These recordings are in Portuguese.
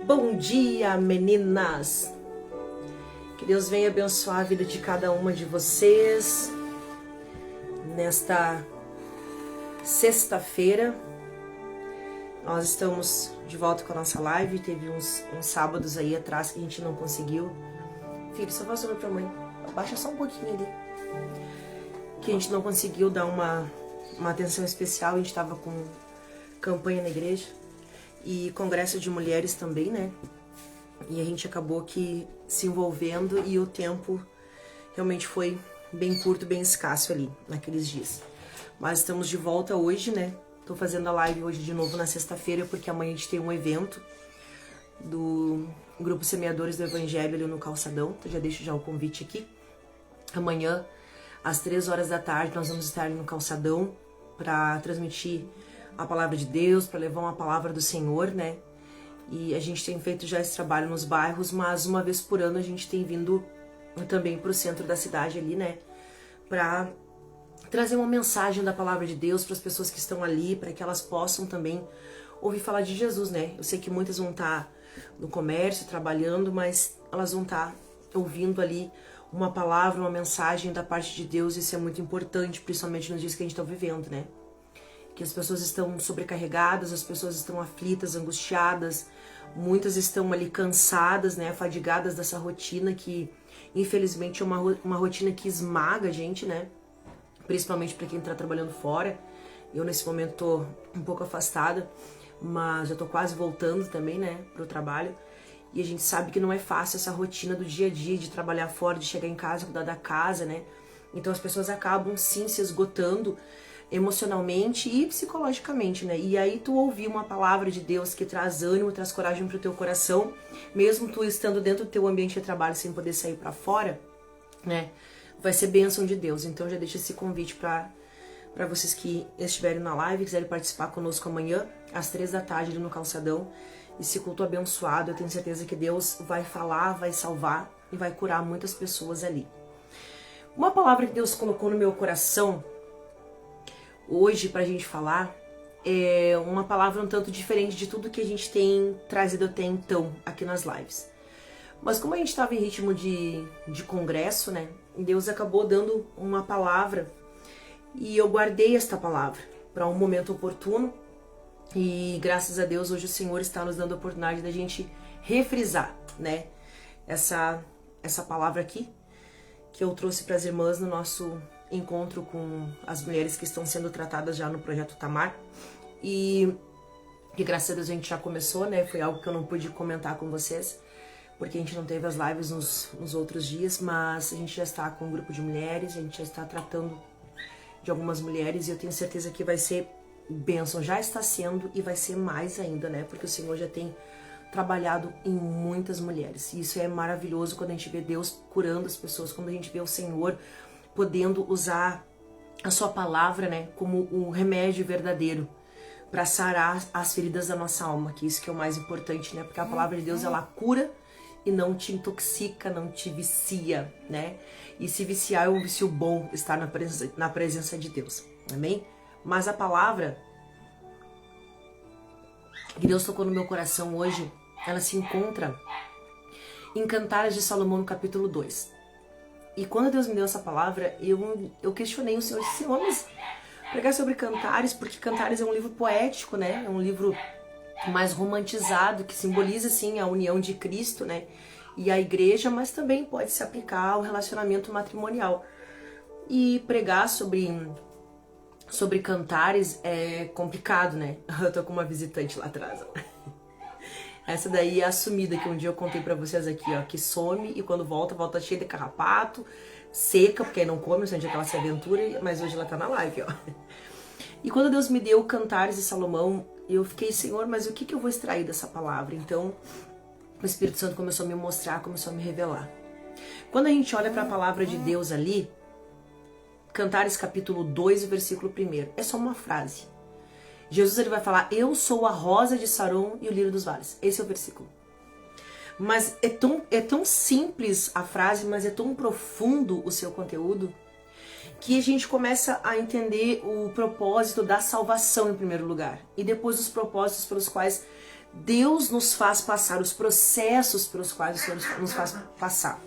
Bom dia, meninas! Que Deus venha abençoar a vida de cada uma de vocês nesta sexta-feira. Nós estamos de volta com a nossa live. Teve uns sábados aí atrás que a gente não conseguiu. Filho, só faz uma pra mãe. Abaixa só um pouquinho ali. Que a gente não conseguiu dar uma atenção especial. A gente estava com campanha na igreja e congresso de mulheres também, né? E a gente acabou que se envolvendo e o tempo realmente foi bem curto, bem escasso ali naqueles dias. Mas estamos de volta hoje, né? Tô fazendo a live hoje de novo na sexta-feira porque amanhã a gente tem um evento do Grupo Semeadores do Evangelho ali no Calçadão. Então já deixo o convite aqui. Amanhã, às 3 horas da tarde, nós vamos estar ali no Calçadão para transmitir a palavra de Deus, para levar uma palavra do Senhor, né? E a gente tem feito já esse trabalho nos bairros, mas uma vez por ano a gente tem vindo também para o centro da cidade ali, né? Para trazer uma mensagem da palavra de Deus para as pessoas que estão ali, para que elas possam também ouvir falar de Jesus, né? Eu sei que muitas vão estar no comércio, trabalhando, mas elas vão estar ouvindo ali uma palavra, uma mensagem da parte de Deus. Isso é muito importante, principalmente nos dias que a gente está vivendo, né? Que as pessoas estão sobrecarregadas, as pessoas estão aflitas, angustiadas, muitas estão ali cansadas, né, afadigadas dessa rotina que, infelizmente, é uma rotina que esmaga a gente, né, principalmente para quem está trabalhando fora. Eu, nesse momento, tô um pouco afastada, mas já tô quase voltando também, né, pro trabalho. E a gente sabe que não é fácil essa rotina do dia a dia, de trabalhar fora, de chegar em casa, cuidar da casa, né. Então as pessoas acabam, sim, se esgotando emocionalmente e psicologicamente, né? E aí tu ouvir uma palavra de Deus que traz ânimo, traz coragem pro teu coração, mesmo tu estando dentro do teu ambiente de trabalho sem poder sair para fora, né? Vai ser bênção de Deus. Então já deixa esse convite para vocês que estiverem na live, quiserem participar conosco amanhã, às 3 da tarde ali no Calçadão. Esse culto abençoado, eu tenho certeza que Deus vai falar, vai salvar e vai curar muitas pessoas ali. Uma palavra que Deus colocou no meu coração hoje pra gente falar é uma palavra um tanto diferente de tudo que a gente tem trazido até então aqui nas lives. Mas como a gente estava em ritmo de congresso, né, Deus acabou dando uma palavra e eu guardei esta palavra para um momento oportuno e graças a Deus hoje o Senhor está nos dando a oportunidade da gente refrisar, né, essa palavra aqui que eu trouxe para as irmãs no nosso encontro com as mulheres que estão sendo tratadas já no Projeto Tamar e que graças a Deus a gente já começou, né? Foi algo que eu não pude comentar com vocês porque a gente não teve as lives nos outros dias, mas a gente já está com um grupo de mulheres, a gente já está tratando de algumas mulheres e eu tenho certeza que vai ser bênção, já está sendo e vai ser mais ainda, né? Porque o Senhor já tem trabalhado em muitas mulheres e isso é maravilhoso quando a gente vê Deus curando as pessoas, quando a gente vê o Senhor podendo usar a sua palavra, né, como um remédio verdadeiro para sarar as feridas da nossa alma, que isso que é o mais importante, né, porque a palavra de Deus ela cura e não te intoxica, não te vicia, né, e se viciar é um vício bom, estar na presença de Deus, amém? Mas a palavra que Deus tocou no meu coração hoje, ela se encontra em Cantares de Salomão no capítulo 2. E quando Deus me deu essa palavra, eu questionei o Senhor, disse, Senhor, mas pregar sobre Cantares, porque Cantares é um livro poético, né? É um livro mais romantizado, que simboliza, sim, a união de Cristo, né? E a igreja, mas também pode se aplicar ao relacionamento matrimonial. E pregar sobre Cantares é complicado, né? Eu tô com uma visitante lá atrás, ó. Essa daí é a sumida que um dia eu contei pra vocês aqui, ó, que some e quando volta cheia de carrapato, seca, porque aí não come, senão ela se aventura, mas hoje ela tá na live, ó. E quando Deus me deu Cantares de Salomão, eu fiquei, Senhor, mas o que eu vou extrair dessa palavra? Então, o Espírito Santo começou a me mostrar, começou a me revelar. Quando a gente olha pra palavra de Deus ali, Cantares capítulo 2, versículo 1, é só uma frase. Jesus ele vai falar, eu sou a rosa de Saron e o lírio dos vales. Esse é o versículo. Mas é tão simples a frase, mas é tão profundo o seu conteúdo, que a gente começa a entender o propósito da salvação em primeiro lugar. E depois os propósitos pelos quais Deus nos faz passar, os processos pelos quais o Senhor nos faz passar.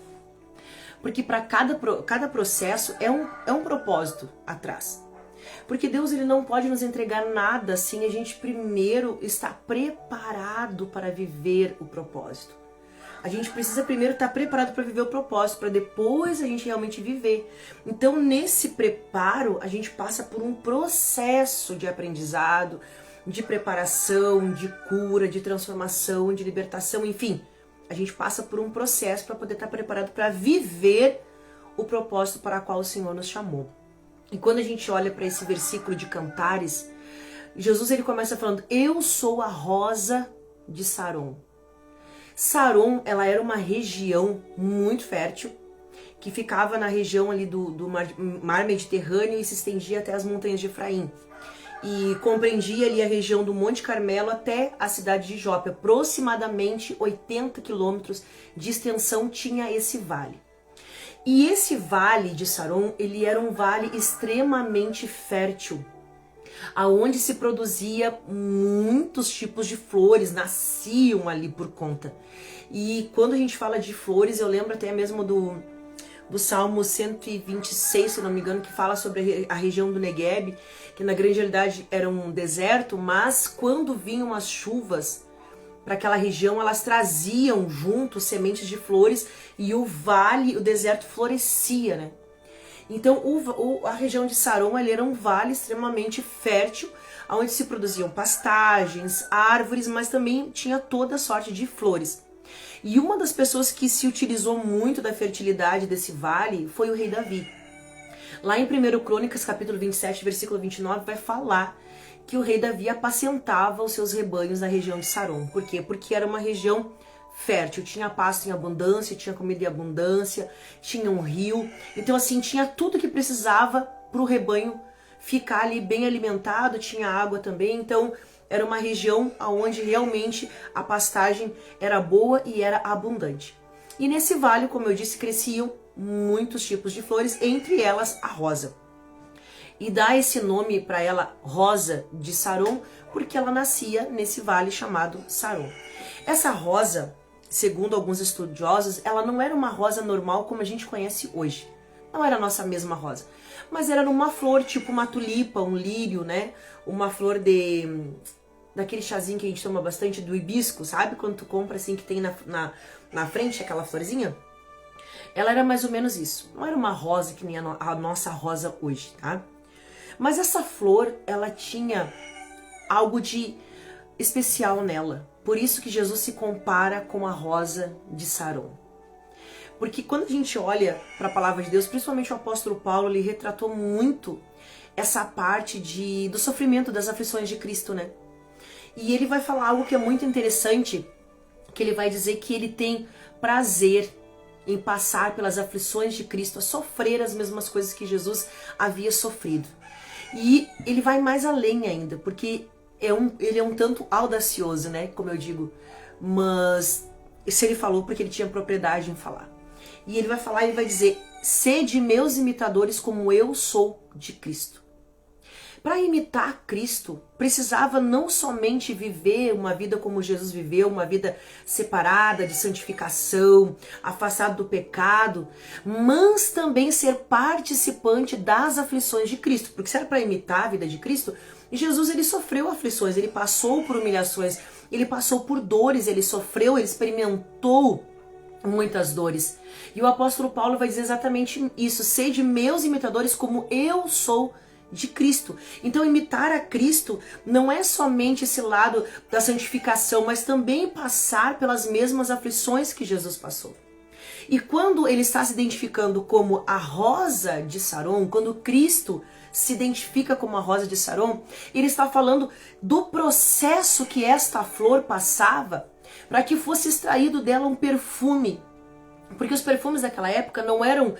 Porque para cada processo é um propósito atrás. Porque Deus ele não pode nos entregar nada sem a gente primeiro estar preparado para viver o propósito. A gente precisa primeiro estar preparado para viver o propósito, para depois a gente realmente viver. Então, nesse preparo, a gente passa por um processo de aprendizado, de preparação, de cura, de transformação, de libertação, enfim. A gente passa por um processo para poder estar preparado para viver o propósito para o qual o Senhor nos chamou. E quando a gente olha para esse versículo de Cantares, Jesus ele começa falando: eu sou a rosa de Saron. Saron, ela era uma região muito fértil, que ficava na região ali do mar Mediterrâneo e se estendia até as montanhas de Efraim. E compreendia ali a região do Monte Carmelo até a cidade de Jope. Aproximadamente 80 quilômetros de extensão tinha esse vale. E esse vale de Saron, ele era um vale extremamente fértil, aonde se produzia muitos tipos de flores, nasciam ali por conta. E quando a gente fala de flores, eu lembro até mesmo do Salmo 126, se não me engano, que fala sobre a região do Negueb, que na grande realidade era um deserto, mas quando vinham as chuvas para aquela região, elas traziam junto sementes de flores e o vale, o deserto florescia, né? Então a região de Saron ele era um vale extremamente fértil, onde se produziam pastagens, árvores, mas também tinha toda sorte de flores. E uma das pessoas que se utilizou muito da fertilidade desse vale foi o rei Davi. Lá em 1 Crônicas, capítulo 27, versículo 29, vai falar que o rei Davi apacentava os seus rebanhos na região de Saron. Por quê? Porque era uma região fértil, tinha pasto em abundância, tinha comida em abundância, tinha um rio. Então assim, tinha tudo que precisava para o rebanho ficar ali bem alimentado, tinha água também. Então era uma região onde realmente a pastagem era boa e era abundante. E nesse vale, como eu disse, cresciam muitos tipos de flores, entre elas a rosa. E dá esse nome para ela, Rosa de Saron, porque ela nascia nesse vale chamado Saron. Essa rosa, segundo alguns estudiosos, ela não era uma rosa normal como a gente conhece hoje. Não era a nossa mesma rosa. Mas era uma flor tipo uma tulipa, um lírio, né? Uma flor daquele chazinho que a gente toma bastante, do hibisco, sabe? Quando tu compra assim, que tem na frente aquela florzinha. Ela era mais ou menos isso. Não era uma rosa que nem a nossa rosa hoje, tá? Mas essa flor, ela tinha algo de especial nela. Por isso que Jesus se compara com a rosa de Saron. Porque quando a gente olha para a palavra de Deus, principalmente o apóstolo Paulo, ele retratou muito essa parte do sofrimento, das aflições de Cristo, né? E ele vai falar algo que é muito interessante, que ele vai dizer que ele tem prazer em passar pelas aflições de Cristo, a sofrer as mesmas coisas que Jesus havia sofrido. E ele vai mais além ainda, porque ele é um tanto audacioso, né? Como eu digo. Mas isso ele falou porque ele tinha propriedade em falar. E ele vai falar, ele vai dizer: sede meus imitadores como eu sou de Cristo. Para imitar Cristo, precisava não somente viver uma vida como Jesus viveu, uma vida separada, de santificação, afastado do pecado, mas também ser participante das aflições de Cristo. Porque se era para imitar a vida de Cristo, Jesus ele sofreu aflições, ele passou por humilhações, ele passou por dores, ele sofreu, ele experimentou muitas dores. E o apóstolo Paulo vai dizer exatamente isso: sede meus imitadores como eu sou de Cristo. Então imitar a Cristo não é somente esse lado da santificação, mas também passar pelas mesmas aflições que Jesus passou. E quando ele está se identificando como a rosa de Saron, quando Cristo se identifica como a rosa de Saron, ele está falando do processo que esta flor passava para que fosse extraído dela um perfume. Porque os perfumes daquela época não eram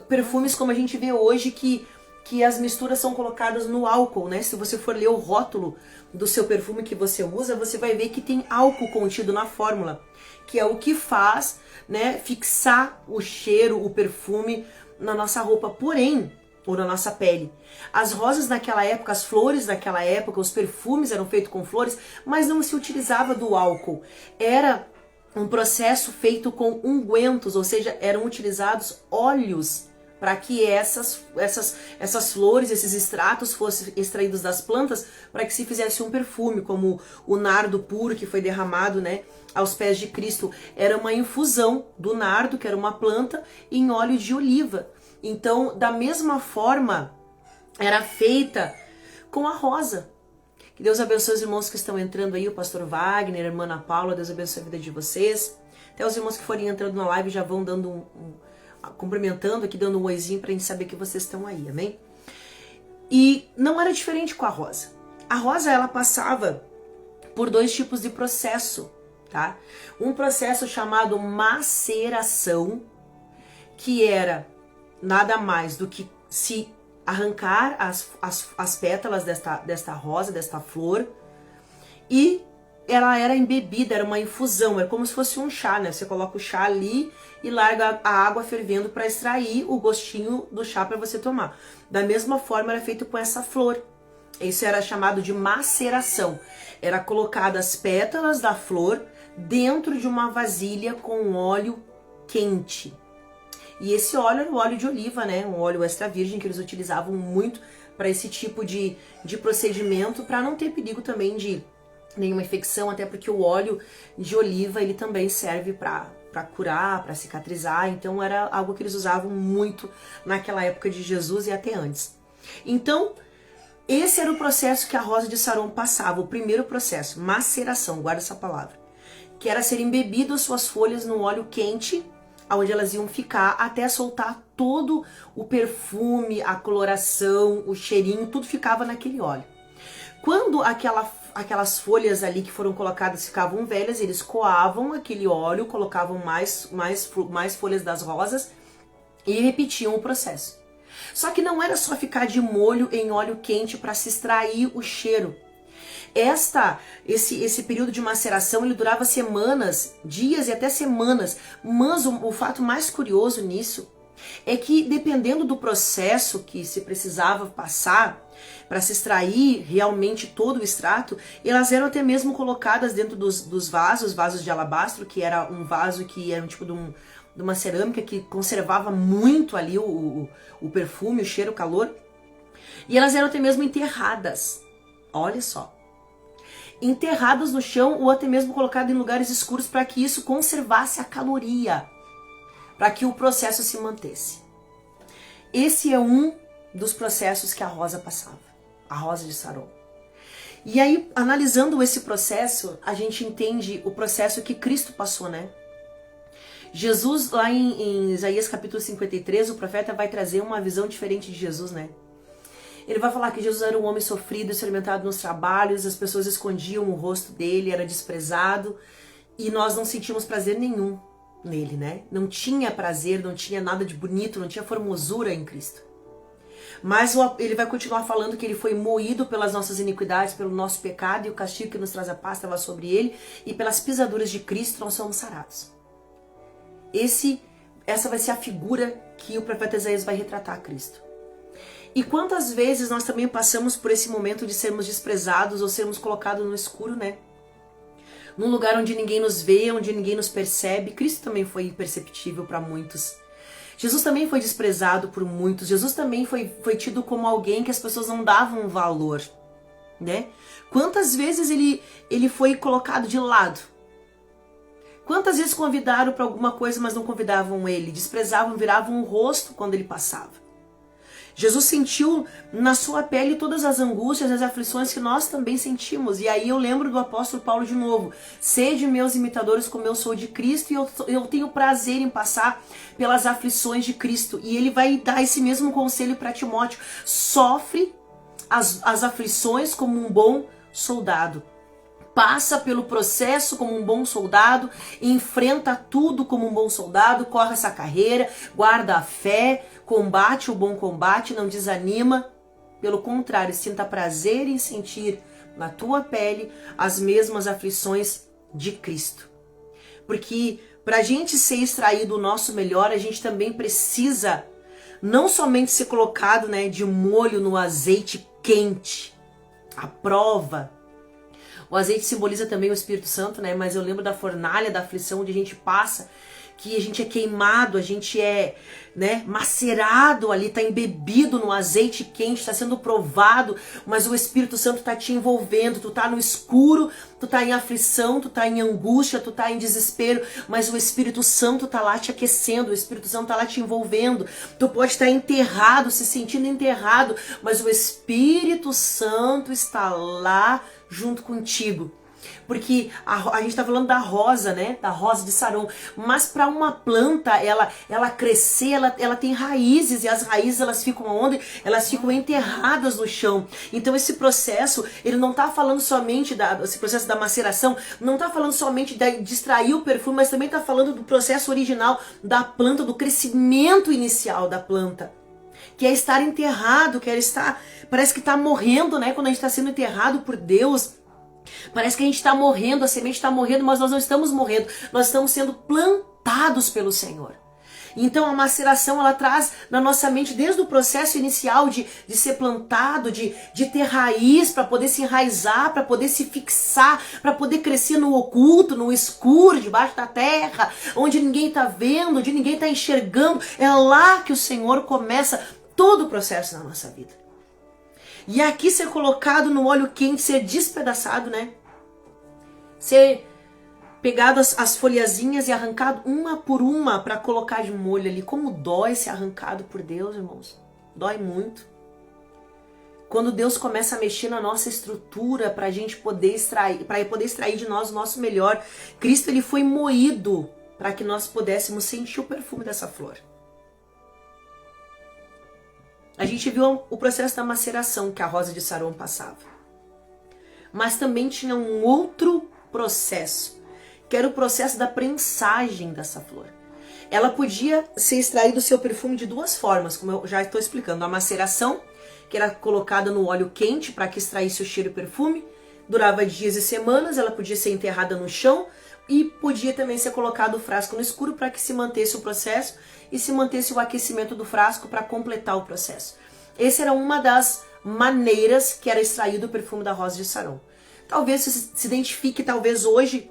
perfumes como a gente vê hoje, que as misturas são colocadas no álcool, né? Se você for ler o rótulo do seu perfume que você usa, você vai ver que tem álcool contido na fórmula, que é o que faz, né, fixar o cheiro, o perfume na nossa roupa. Porém, ou na nossa pele. As rosas naquela época, as flores naquela época, os perfumes eram feitos com flores, mas não se utilizava do álcool. Era um processo feito com ungüentos, ou seja, eram utilizados óleos para que essas flores, esses extratos fossem extraídos das plantas para que se fizesse um perfume, como o nardo puro que foi derramado, né, aos pés de Cristo. Era uma infusão do nardo, que era uma planta, em óleo de oliva. Então, da mesma forma, era feita com a rosa. Que Deus abençoe os irmãos que estão entrando aí, o pastor Wagner, a irmã Ana Paula, Deus abençoe a vida de vocês. Até os irmãos que forem entrando na live já vão dando cumprimentando aqui, dando um oizinho pra gente saber que vocês estão aí, amém? E não era diferente com a rosa. A rosa, ela passava por 2 tipos de processo, tá? Um processo chamado maceração, que era nada mais do que se arrancar as pétalas desta rosa, desta flor, e ela era embebida, era uma infusão, era como se fosse um chá, né? Você coloca o chá ali e larga a água fervendo para extrair o gostinho do chá para você tomar. Da mesma forma era feito com essa flor. Isso era chamado de maceração. Era colocado as pétalas da flor dentro de uma vasilha com óleo quente. E esse óleo era o óleo de oliva, né? Um óleo extra virgem que eles utilizavam muito para esse tipo de procedimento, para não ter perigo também de nenhuma infecção, até porque o óleo de oliva ele também serve para curar, para cicatrizar. Então era algo que eles usavam muito naquela época de Jesus e até antes. Então, esse era o processo que a rosa de Saron passava, o primeiro processo, maceração, guarda essa palavra, que era ser embebido suas folhas no óleo quente, onde elas iam ficar até soltar todo o perfume, a coloração, o cheirinho, tudo ficava naquele óleo. Quando aquelas folhas ali que foram colocadas ficavam velhas, eles coavam aquele óleo, colocavam mais folhas das rosas e repetiam o processo. Só que não era só ficar de molho em óleo quente para se extrair o cheiro. Esse período de maceração ele durava semanas, dias e até semanas. Mas o fato mais curioso nisso é que, dependendo do processo que se precisava passar para se extrair realmente todo o extrato, elas eram até mesmo colocadas dentro dos vasos de alabastro, que era um vaso que era um tipo de uma cerâmica que conservava muito ali o perfume, o cheiro, o calor. E elas eram até mesmo enterradas. Olha só. Enterradas no chão ou até mesmo colocadas em lugares escuros para que isso conservasse a caloria, para que o processo se mantesse. Esse é um dos processos que a rosa passava, a rosa de Saron. E aí, analisando esse processo, a gente entende o processo que Cristo passou, né? Jesus, lá em Isaías capítulo 53, o profeta vai trazer uma visão diferente de Jesus, né? Ele vai falar que Jesus era um homem sofrido, experimentado nos trabalhos, as pessoas escondiam o rosto dele, era desprezado, e nós não sentimos prazer nenhum nele, né? Não tinha prazer, não tinha nada de bonito, não tinha formosura em Cristo. Mas ele vai continuar falando que ele foi moído pelas nossas iniquidades, pelo nosso pecado, e o castigo que nos traz a paz estava sobre ele, e pelas pisaduras de Cristo nós somos sarados. Essa vai ser a figura que o profeta Isaías vai retratar a Cristo. E quantas vezes nós também passamos por esse momento de sermos desprezados ou sermos colocados no escuro, né? Num lugar onde ninguém nos vê, onde ninguém nos percebe. Cristo também foi imperceptível para muitos. Jesus também foi desprezado por muitos. Jesus também foi tido como alguém que as pessoas não davam valor, né? Quantas vezes ele foi colocado de lado? Quantas vezes convidaram para alguma coisa, mas não convidavam ele? Desprezavam, viravam o rosto quando ele passava. Jesus sentiu na sua pele todas as angústias, as aflições que nós também sentimos. E aí eu lembro do apóstolo Paulo de novo. Sede meus imitadores como eu sou de Cristo, e eu tenho prazer em passar pelas aflições de Cristo. E ele vai dar esse mesmo conselho para Timóteo. Sofre as aflições como um bom soldado. Passa pelo processo como um bom soldado, enfrenta tudo como um bom soldado, corre essa carreira, guarda a fé, combate o bom combate, não desanima. Pelo contrário, sinta prazer em sentir na tua pele as mesmas aflições de Cristo. Porque para a gente ser extraído o nosso melhor, a gente também precisa não somente ser colocado, né, de molho no azeite quente, a prova. O azeite simboliza também o Espírito Santo, né? Mas eu lembro da fornalha da aflição, onde a gente passa, que a gente é queimado, a gente é, né, macerado ali, tá embebido no azeite quente, tá sendo provado, mas o Espírito Santo tá te envolvendo, tu tá no escuro, tu tá em aflição, tu tá em angústia, tu tá em desespero, mas o Espírito Santo tá lá te aquecendo, o Espírito Santo tá lá te envolvendo. Tu pode estar enterrado, se sentindo enterrado, mas o Espírito Santo está lá junto contigo. Porque a gente tá falando da rosa, né? Da rosa de Saron. Mas para uma planta, ela crescer, ela tem raízes. E as raízes, elas ficam onde? Elas ficam enterradas no chão. Então esse processo, ele não tá falando somente esse processo da maceração, não tá falando somente de extrair o perfume, mas também tá falando do processo original da planta, do crescimento inicial da planta. Que é estar enterrado, que é estar... Parece que tá morrendo, né? Quando a gente tá sendo enterrado por Deus... Parece que a gente está morrendo, a semente está morrendo, mas nós não estamos morrendo. Nós estamos sendo plantados pelo Senhor. Então a maceração, ela traz na nossa mente, desde o processo inicial de ser plantado, de ter raiz, para poder se enraizar, para poder se fixar, para poder crescer no oculto, no escuro, debaixo da terra, onde ninguém está vendo, onde ninguém está enxergando. É lá que o Senhor começa todo o processo na nossa vida. E aqui ser colocado no óleo quente, ser despedaçado, né? Ser pegado as folhazinhas e arrancado uma por uma para colocar de molho ali. Como dói ser arrancado por Deus, irmãos. Dói muito. Quando Deus começa a mexer na nossa estrutura para a gente poder extrair de nós o nosso melhor. Cristo, ele foi moído para que nós pudéssemos sentir o perfume dessa flor. A gente viu o processo da maceração que a rosa de Saron passava. Mas também tinha um outro processo, que era o processo da prensagem dessa flor. Ela podia ser extraída do seu perfume de duas formas, como eu já estou explicando. A maceração, que era colocada no óleo quente para que extraísse o cheiro e o perfume, durava dias e semanas, ela podia ser enterrada no chão e podia também ser colocado o frasco no escuro para que se mantesse o processo e se mantesse o aquecimento do frasco para completar o processo. Essa era uma das maneiras que era extraído o perfume da rosa de Saron. Talvez você se identifique, talvez hoje,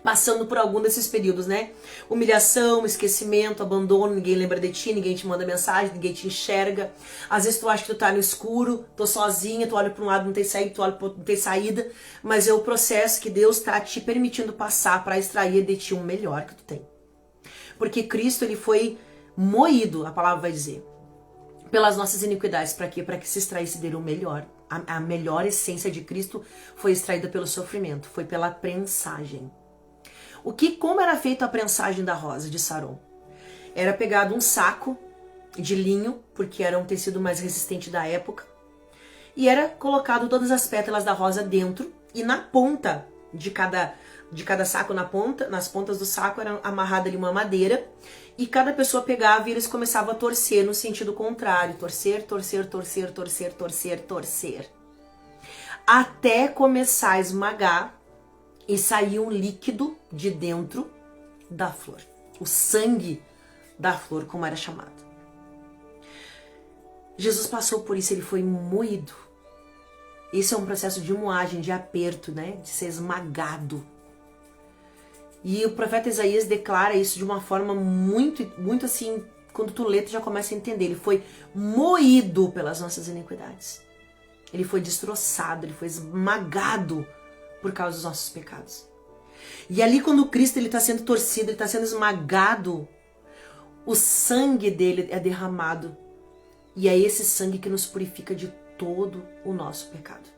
passando por algum desses períodos, né? Humilhação, esquecimento, abandono, ninguém lembra de ti, ninguém te manda mensagem, ninguém te enxerga. Às vezes tu acha que tu tá no escuro, tô sozinha, tu olha para um lado, não tem saída, tu olha pro outro, não tem saída. Mas é o processo que Deus tá te permitindo passar para extrair de ti o melhor que tu tem. Porque Cristo, ele foi moído, a palavra vai dizer, pelas nossas iniquidades. Para quê? Para que se extraísse dele o melhor. A melhor essência de Cristo foi extraída pelo sofrimento, foi pela prensagem. Como era feita a prensagem da rosa de Saron? Era pegado um saco de linho, porque era um tecido mais resistente da época, e era colocado todas as pétalas da rosa dentro, e na ponta de cada saco, nas pontas do saco, era amarrada ali uma madeira, e cada pessoa pegava e eles começavam a torcer no sentido contrário. Torcer, torcer, torcer, torcer, torcer, torcer. Até começar a esmagar e sair um líquido de dentro da flor. O sangue da flor, como era chamado. Jesus passou por isso, ele foi moído. Isso é um processo de moagem, de aperto, né? De ser esmagado. E o profeta Isaías declara isso de uma forma muito, muito assim, quando tu lê, tu já começa a entender. Ele foi moído pelas nossas iniquidades. Ele foi destroçado, ele foi esmagado por causa dos nossos pecados. E ali quando Cristo está sendo torcido, ele está sendo esmagado, o sangue dele é derramado. E é esse sangue que nos purifica de todo o nosso pecado.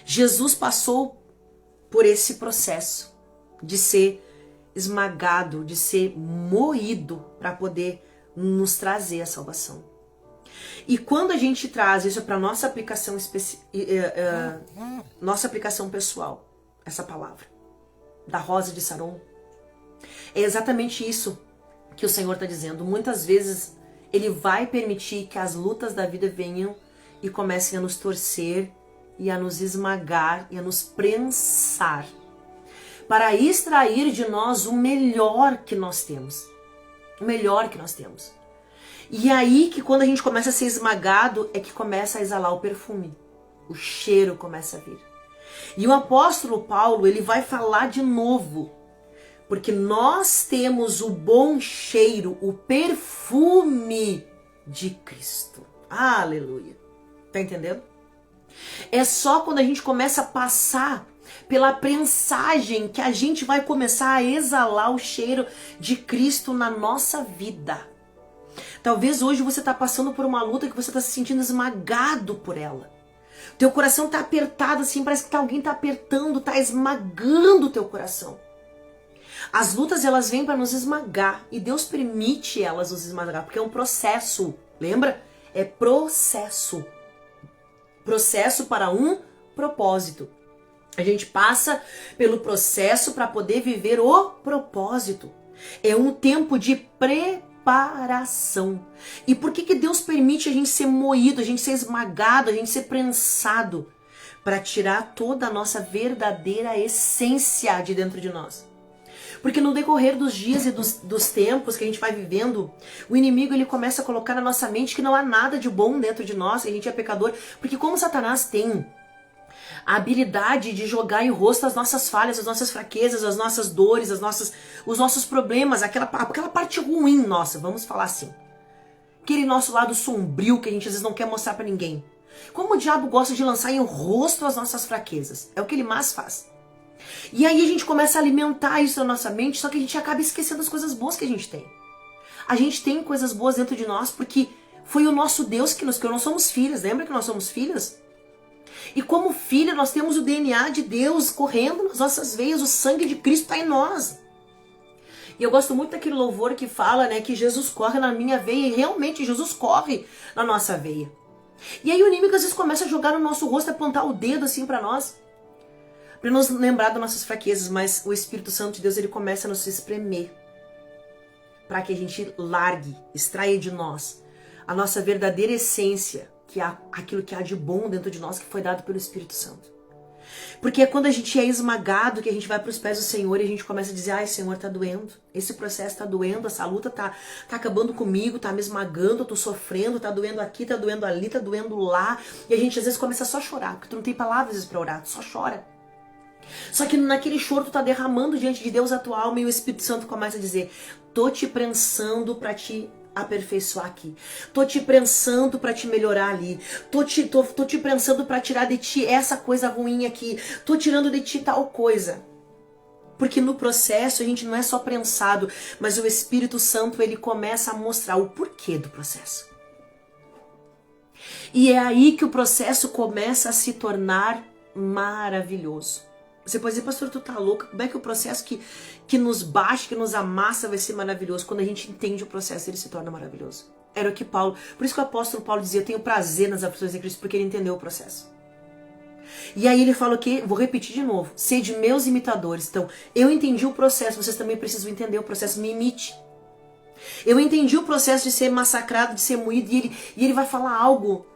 Jesus passou por esse processo de ser esmagado, de ser moído para poder nos trazer a salvação. E quando a gente traz isso para nossa aplicação nossa aplicação pessoal, essa palavra da rosa de Saron, é exatamente isso que o Senhor está dizendo. Muitas vezes Ele vai permitir que as lutas da vida venham e comecem a nos torcer e a nos esmagar e a nos prensar, para extrair de nós o melhor que nós temos. O melhor que nós temos. E aí que quando a gente começa a ser esmagado, é que começa a exalar o perfume. O cheiro começa a vir. E o apóstolo Paulo, ele vai falar de novo. Porque nós temos o bom cheiro, o perfume de Cristo. Aleluia. Tá entendendo? É só quando a gente começa a passar pela prensagem que a gente vai começar a exalar o cheiro de Cristo na nossa vida. Talvez hoje você está passando por uma luta que você está se sentindo esmagado por ela. Teu coração está apertado assim, parece que alguém está apertando, está esmagando o teu coração. As lutas, elas vêm para nos esmagar e Deus permite elas nos esmagar, porque é um processo, lembra? É processo. Processo para um propósito. A gente passa pelo processo para poder viver o propósito. É um tempo de preparação. E por que Deus permite a gente ser moído, a gente ser esmagado, a gente ser prensado? Para tirar toda a nossa verdadeira essência de dentro de nós. Porque no decorrer dos dias e dos tempos que a gente vai vivendo, o inimigo ele começa a colocar na nossa mente que não há nada de bom dentro de nós, que a gente é pecador. Porque como Satanás tem a habilidade de jogar em rosto as nossas falhas, as nossas fraquezas, as nossas dores, os nossos problemas, aquela parte ruim nossa, vamos falar assim. Aquele nosso lado sombrio que a gente às vezes não quer mostrar pra ninguém. Como o diabo gosta de lançar em rosto as nossas fraquezas. É o que ele mais faz. E aí a gente começa a alimentar isso na nossa mente, só que a gente acaba esquecendo as coisas boas que a gente tem. A gente tem coisas boas dentro de nós porque foi o nosso Deus que nos criou. Nós somos filhas, lembra que nós somos filhas? E como filha nós temos o DNA de Deus correndo nas nossas veias, o sangue de Cristo está em nós. E eu gosto muito daquele louvor que fala, né, que Jesus corre na minha veia, e realmente Jesus corre na nossa veia. E aí o inimigo às vezes começa a jogar no nosso rosto, apontar o dedo assim para nós, para nos lembrar das nossas fraquezas, mas o Espírito Santo de Deus, ele começa a nos espremer, para que a gente largue, extraia de nós a nossa verdadeira essência, que é aquilo que há de bom dentro de nós, que foi dado pelo Espírito Santo. Porque é quando a gente é esmagado que a gente vai para os pés do Senhor e a gente começa a dizer, ai Senhor, tá doendo, esse processo tá doendo, essa luta tá acabando comigo, tá me esmagando, eu tô sofrendo, tá doendo aqui, tá doendo ali, tá doendo lá. E a gente às vezes começa só a chorar, porque tu não tem palavras às vezes pra orar, tu só chora. Só que naquele choro tu tá derramando diante de Deus a tua alma e o Espírito Santo começa a dizer, tô te prensando pra te aperfeiçoar aqui. Tô te prensando pra te melhorar ali. Tô te prensando pra tirar de ti essa coisa ruim aqui. Tô tirando de ti tal coisa. Porque no processo a gente não é só prensado, mas o Espírito Santo ele começa a mostrar o porquê do processo. E é aí que o processo começa a se tornar maravilhoso. Você pode dizer, pastor, tu tá louca? Como é que o processo que nos baixa, que nos amassa vai ser maravilhoso? Quando a gente entende o processo, ele se torna maravilhoso. Era o que Paulo... Por isso que o apóstolo Paulo dizia, eu tenho prazer nas aflições de Cristo, porque ele entendeu o processo. E aí ele fala o quê? Vou repetir de novo. Sede meus imitadores. Então, eu entendi o processo, vocês também precisam entender o processo. Me imite. Eu entendi o processo de ser massacrado, de ser moído, e ele vai falar algo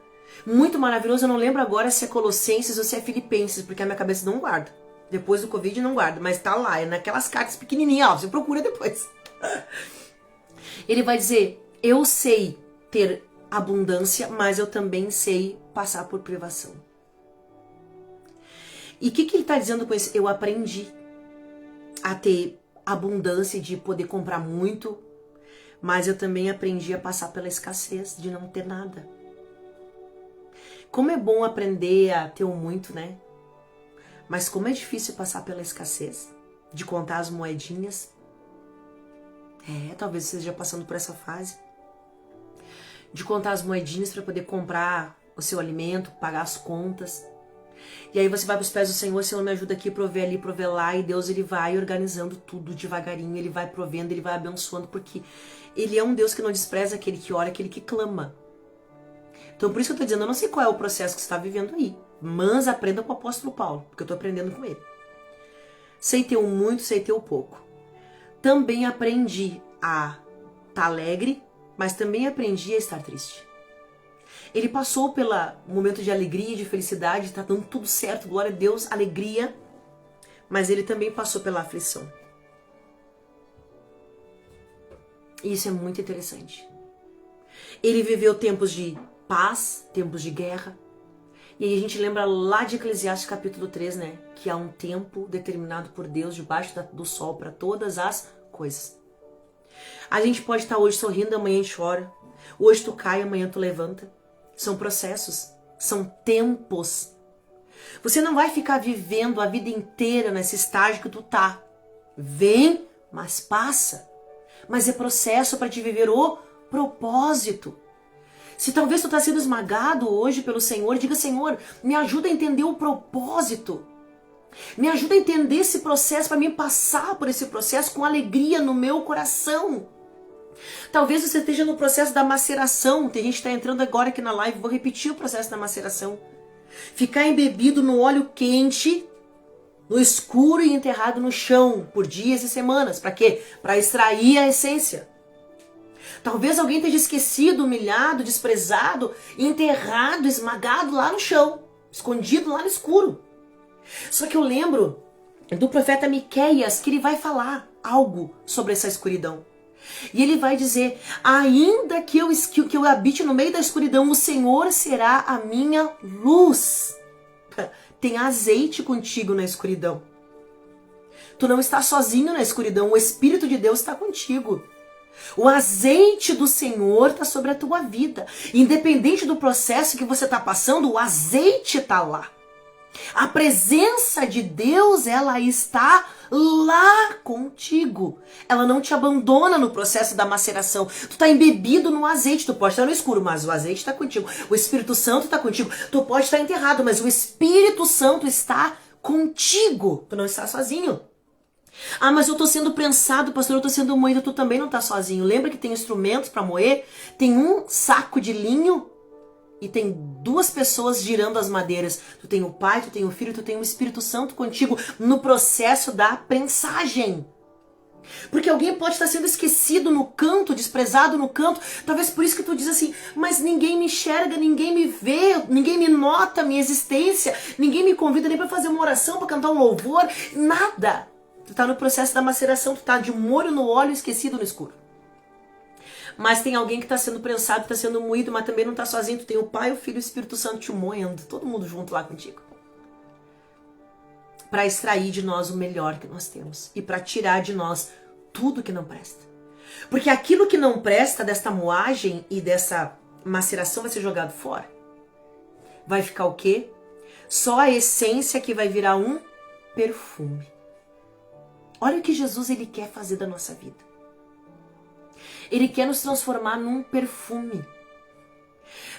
muito maravilhoso. Eu não lembro agora se é Colossenses ou se é Filipenses, porque a minha cabeça não guarda. Depois do Covid não guarda, mas tá lá, é naquelas cartas pequenininhas, ó, você procura depois. Ele vai dizer, eu sei ter abundância, mas eu também sei passar por privação. E o que ele tá dizendo com isso? Eu aprendi a ter abundância de poder comprar muito, mas eu também aprendi a passar pela escassez, de não ter nada. Como é bom aprender a ter o muito, né? Mas como é difícil passar pela escassez, de contar as moedinhas. Talvez você esteja passando por essa fase. De contar as moedinhas para poder comprar o seu alimento, pagar as contas. E aí você vai para os pés do Senhor, Senhor me ajuda aqui, prover ali, prover lá. E Deus ele vai organizando tudo devagarinho, ele vai provendo, ele vai abençoando, porque ele é um Deus que não despreza aquele que ora, aquele que clama. Então por isso que eu estou dizendo, eu não sei qual é o processo que você está vivendo aí. Mas aprenda com o apóstolo Paulo, porque eu estou aprendendo com ele. Sei ter o muito, sei ter o pouco. Também aprendi a estar alegre, mas também aprendi a estar triste. Ele passou pelo momento de alegria, de felicidade, está dando tudo certo, glória a Deus, alegria, mas ele também passou pela aflição. E isso é muito interessante. Ele viveu tempos de paz, tempos de guerra. E aí a gente lembra lá de Eclesiastes capítulo 3, né? Que há um tempo determinado por Deus debaixo do sol para todas as coisas. A gente pode estar hoje sorrindo, amanhã a gente chora. Hoje tu cai, amanhã tu levanta. São processos, são tempos. Você não vai ficar vivendo a vida inteira nesse estágio que tu tá. Vem, mas passa. Mas é processo para te viver o propósito. Se talvez tu tá sendo esmagado hoje pelo Senhor, diga: Senhor, me ajuda a entender o propósito. Me ajuda a entender esse processo, para mim passar por esse processo com alegria no meu coração. Talvez você esteja no processo da maceração. Tem gente que está entrando agora aqui na live, vou repetir o processo da maceração. Ficar embebido no óleo quente, no escuro e enterrado no chão por dias e semanas. Para quê? Para extrair a essência. Talvez alguém esteja esquecido, humilhado, desprezado, enterrado, esmagado lá no chão, escondido lá no escuro. Só que eu lembro do profeta Miqueias que ele vai falar algo sobre essa escuridão. E ele vai dizer: ainda que eu habite no meio da escuridão, o Senhor será a minha luz. Tem azeite contigo na escuridão. Tu não está sozinho na escuridão, o Espírito de Deus está contigo. O azeite do Senhor está sobre a tua vida. Independente do processo que você está passando, o azeite está lá. A presença de Deus, ela está lá contigo. Ela não te abandona no processo da maceração. Tu está embebido no azeite. Tu pode estar no escuro, mas o azeite está contigo. O Espírito Santo está contigo. Tu pode estar enterrado, mas o Espírito Santo está contigo. Tu não está sozinho. Ah, mas eu estou sendo prensado, pastor, eu estou sendo moído. Tu também não está sozinho. Lembra que tem instrumentos para moer? Tem um saco de linho e tem duas pessoas girando as madeiras. Tu tem o Pai, tu tem o Filho, tu tem o Espírito Santo contigo no processo da prensagem. Porque alguém pode estar sendo esquecido no canto, desprezado no canto. Talvez por isso que tu diz assim: mas ninguém me enxerga, ninguém me vê, ninguém me nota a minha existência, ninguém me convida nem para fazer uma oração, para cantar um louvor, nada. Tu tá no processo da maceração, tu tá de molho no óleo, esquecido no escuro. Mas tem alguém que está sendo prensado, está sendo moído, mas também não está sozinho. Tu tem o Pai, o Filho e o Espírito Santo te moendo, todo mundo junto lá contigo. Para extrair de nós o melhor que nós temos. E para tirar de nós tudo que não presta. Porque aquilo que não presta desta moagem e dessa maceração vai ser jogado fora. Vai ficar o quê? Só a essência que vai virar um perfume. Olha o que Jesus ele quer fazer da nossa vida. Ele quer nos transformar num perfume.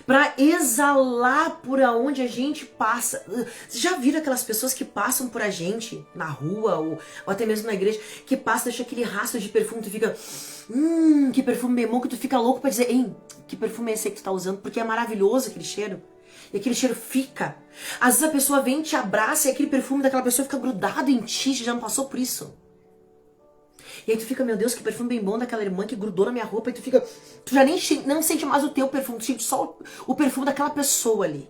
Para exalar por onde a gente passa. Vocês já viram aquelas pessoas que passam por a gente na rua ou até mesmo na igreja, que passa, deixa aquele rastro de perfume, tu fica, que perfume bem bom, que tu fica louco para dizer: ei, que perfume é esse aí que tu tá usando? Porque é maravilhoso aquele cheiro. E aquele cheiro fica. Às vezes a pessoa vem, te abraça e aquele perfume daquela pessoa fica grudado em ti. Já não passou por isso? E aí tu fica: meu Deus, que perfume bem bom daquela irmã que grudou na minha roupa. E tu fica, tu já nem não sente mais o teu perfume, tu sente só o perfume daquela pessoa ali.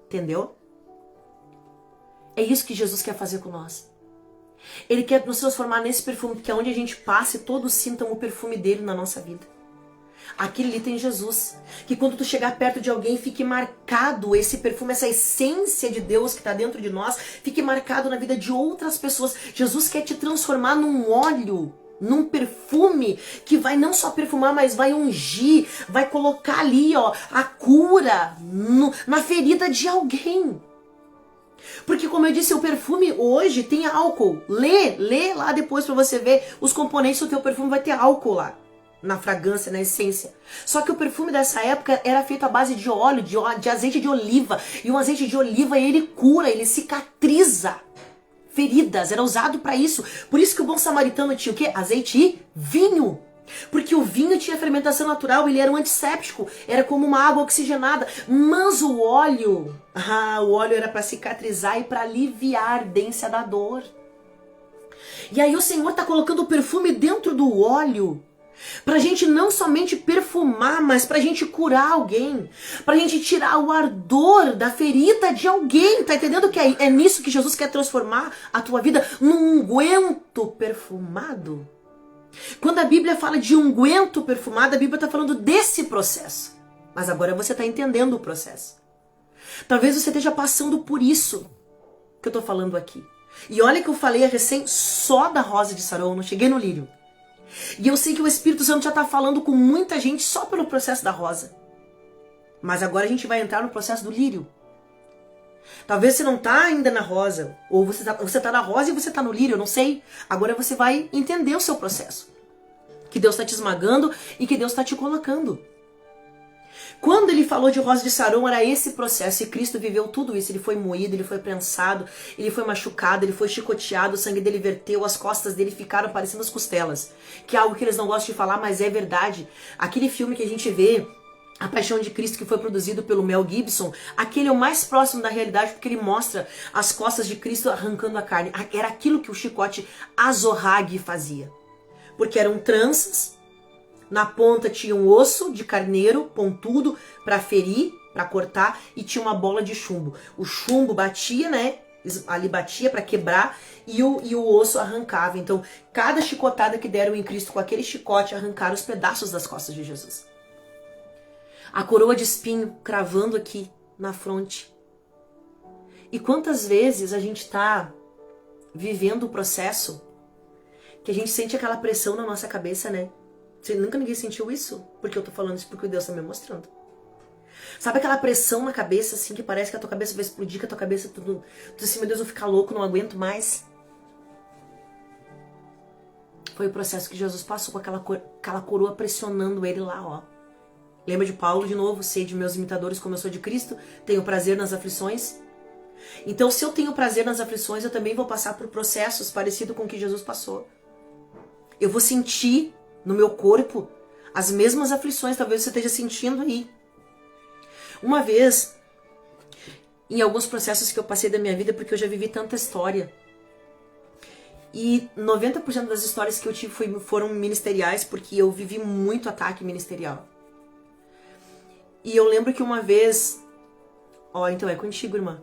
Entendeu? É isso que Jesus quer fazer com nós. Ele quer nos transformar nesse perfume, que é onde a gente passe, todos sintam o perfume dele na nossa vida. Aquele ali tem Jesus. Que quando tu chegar perto de alguém, fique marcado esse perfume, essa essência de Deus que está dentro de nós, fique marcado na vida de outras pessoas. Jesus quer te transformar num óleo, num perfume que vai não só perfumar, mas vai ungir, vai colocar ali, ó, a cura na ferida de alguém. Porque, como eu disse, o perfume hoje tem álcool. Lê lá depois para você ver os componentes do teu perfume, vai ter álcool lá. Na fragrância, na essência. Só que o perfume dessa época era feito à base de óleo, de azeite de oliva. E o azeite de oliva, ele cura, ele cicatriza feridas. Era usado para isso. Por isso que o bom samaritano tinha o quê? Azeite e vinho. Porque o vinho tinha fermentação natural, ele era um antisséptico. Era como uma água oxigenada. Mas o óleo era para cicatrizar e para aliviar a ardência da dor. E aí o Senhor está colocando o perfume dentro do óleo. Pra gente não somente perfumar, mas pra gente curar alguém. Pra gente tirar o ardor da ferida de alguém. Tá entendendo que é nisso que Jesus quer transformar a tua vida? Num unguento perfumado. Quando a Bíblia fala de unguento perfumado, a Bíblia está falando desse processo. Mas agora você está entendendo o processo. Talvez você esteja passando por isso que eu estou falando aqui. E olha que eu falei recém só da rosa de Saron, não cheguei no lírio. E eu sei que o Espírito Santo já está falando com muita gente só pelo processo da rosa. Mas agora a gente vai entrar no processo do lírio. Talvez você não está ainda na rosa, ou você tá na rosa e você está no lírio, eu não sei. Agora você vai entender o seu processo. Que Deus está te esmagando e que Deus está te colocando. Quando ele falou de rosa de Saron, era esse processo, e Cristo viveu tudo isso. Ele foi moído, ele foi prensado, ele foi machucado, ele foi chicoteado, o sangue dele verteu, as costas dele ficaram parecendo as costelas. Que é algo que eles não gostam de falar, mas é verdade. Aquele filme que a gente vê, A Paixão de Cristo, que foi produzido pelo Mel Gibson, aquele é o mais próximo da realidade, porque ele mostra as costas de Cristo arrancando a carne. Era aquilo que o chicote Azorrague fazia. Porque eram tranças, na ponta tinha um osso de carneiro pontudo para ferir, para cortar, e tinha uma bola de chumbo. O chumbo batia, né? Ali batia para quebrar e o osso arrancava. Então, cada chicotada que deram em Cristo com aquele chicote arrancaram os pedaços das costas de Jesus. A coroa de espinho cravando aqui na fronte. E quantas vezes a gente está vivendo o processo que a gente sente aquela pressão na nossa cabeça, né? Nunca ninguém sentiu isso? Porque eu tô falando isso porque Deus tá me mostrando. Sabe aquela pressão na cabeça, assim, que parece que a tua cabeça vai explodir, que a tua cabeça tudo assim, meu Deus, eu vou ficar louco, não aguento mais? Foi o processo que Jesus passou com aquela coroa pressionando ele lá, ó. Lembra de Paulo de novo? Sei de meus imitadores como eu sou de Cristo, tenho prazer nas aflições. Então, se eu tenho prazer nas aflições, eu também vou passar por processos parecidos com o que Jesus passou. Eu vou sentir no meu corpo as mesmas aflições, talvez você esteja sentindo aí. Uma vez, em alguns processos que eu passei da minha vida, porque eu já vivi tanta história, e 90% das histórias que eu tive foram ministeriais, porque eu vivi muito ataque ministerial. E eu lembro que uma vez, então é contigo, irmã,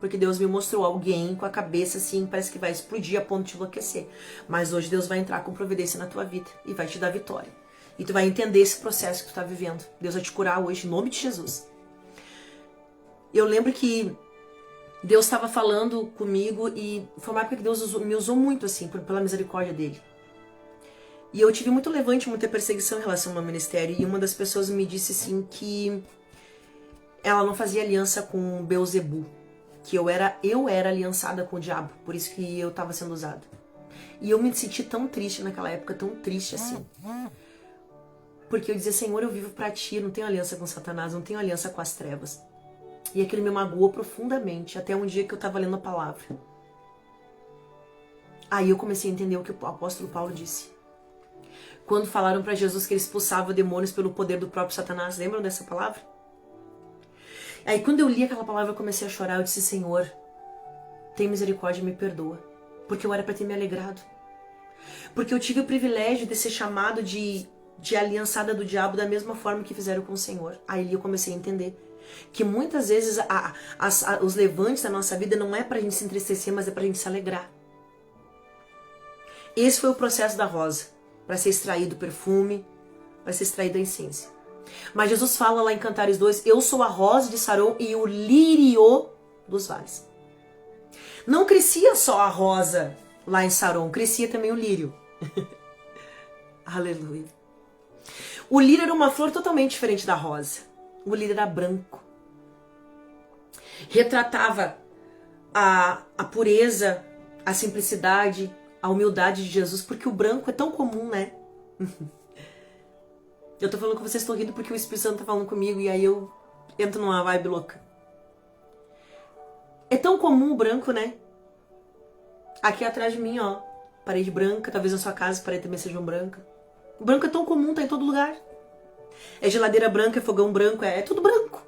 porque Deus me mostrou alguém com a cabeça assim, parece que vai explodir a ponto de enlouquecer. Mas hoje Deus vai entrar com providência na tua vida e vai te dar vitória. E tu vai entender esse processo que tu tá vivendo. Deus vai te curar hoje, em nome de Jesus. Eu lembro que Deus estava falando comigo e foi uma época que Deus me usou muito assim, pela misericórdia dele. E eu tive muito levante, muita perseguição em relação ao meu ministério. E uma das pessoas me disse assim que ela não fazia aliança com Beelzebu. Que eu era aliançada com o diabo, por isso que eu estava sendo usada. E eu me senti tão triste naquela época, tão triste assim. Porque eu dizia, Senhor, eu vivo pra ti, eu não tenho aliança com Satanás, não tenho aliança com as trevas. E aquilo me magoou profundamente, até um dia que eu estava lendo a palavra. Aí eu comecei a entender o que o apóstolo Paulo disse. Quando falaram para Jesus que ele expulsava demônios pelo poder do próprio Satanás, lembram dessa palavra? Aí quando eu li aquela palavra eu comecei a chorar, eu disse, Senhor, tem misericórdia e me perdoa. Porque eu era para ter me alegrado. Porque eu tive o privilégio de ser chamado de aliançada do diabo da mesma forma que fizeram com o Senhor. Aí eu comecei a entender que muitas vezes os levantes da nossa vida não é pra gente se entristecer, mas é pra gente se alegrar. Esse foi o processo da rosa. Para ser extraído o perfume, para ser extraída a essência. Mas Jesus fala lá em Cantares 2, eu sou a rosa de Saron e o lírio dos vales. Não crescia só a rosa lá em Saron, crescia também o lírio. Aleluia. O lírio era uma flor totalmente diferente da rosa. O lírio era branco. Retratava a pureza, a simplicidade, a humildade de Jesus, porque o branco é tão comum, né? Eu tô falando com vocês, tô rindo porque o Espírito Santo tá falando comigo e aí eu entro numa vibe louca. É tão comum o branco, né? Aqui atrás de mim, ó, parede branca, talvez na sua casa a parede também seja branca. O branco é tão comum, tá em todo lugar. É geladeira branca, é fogão branco, é tudo branco,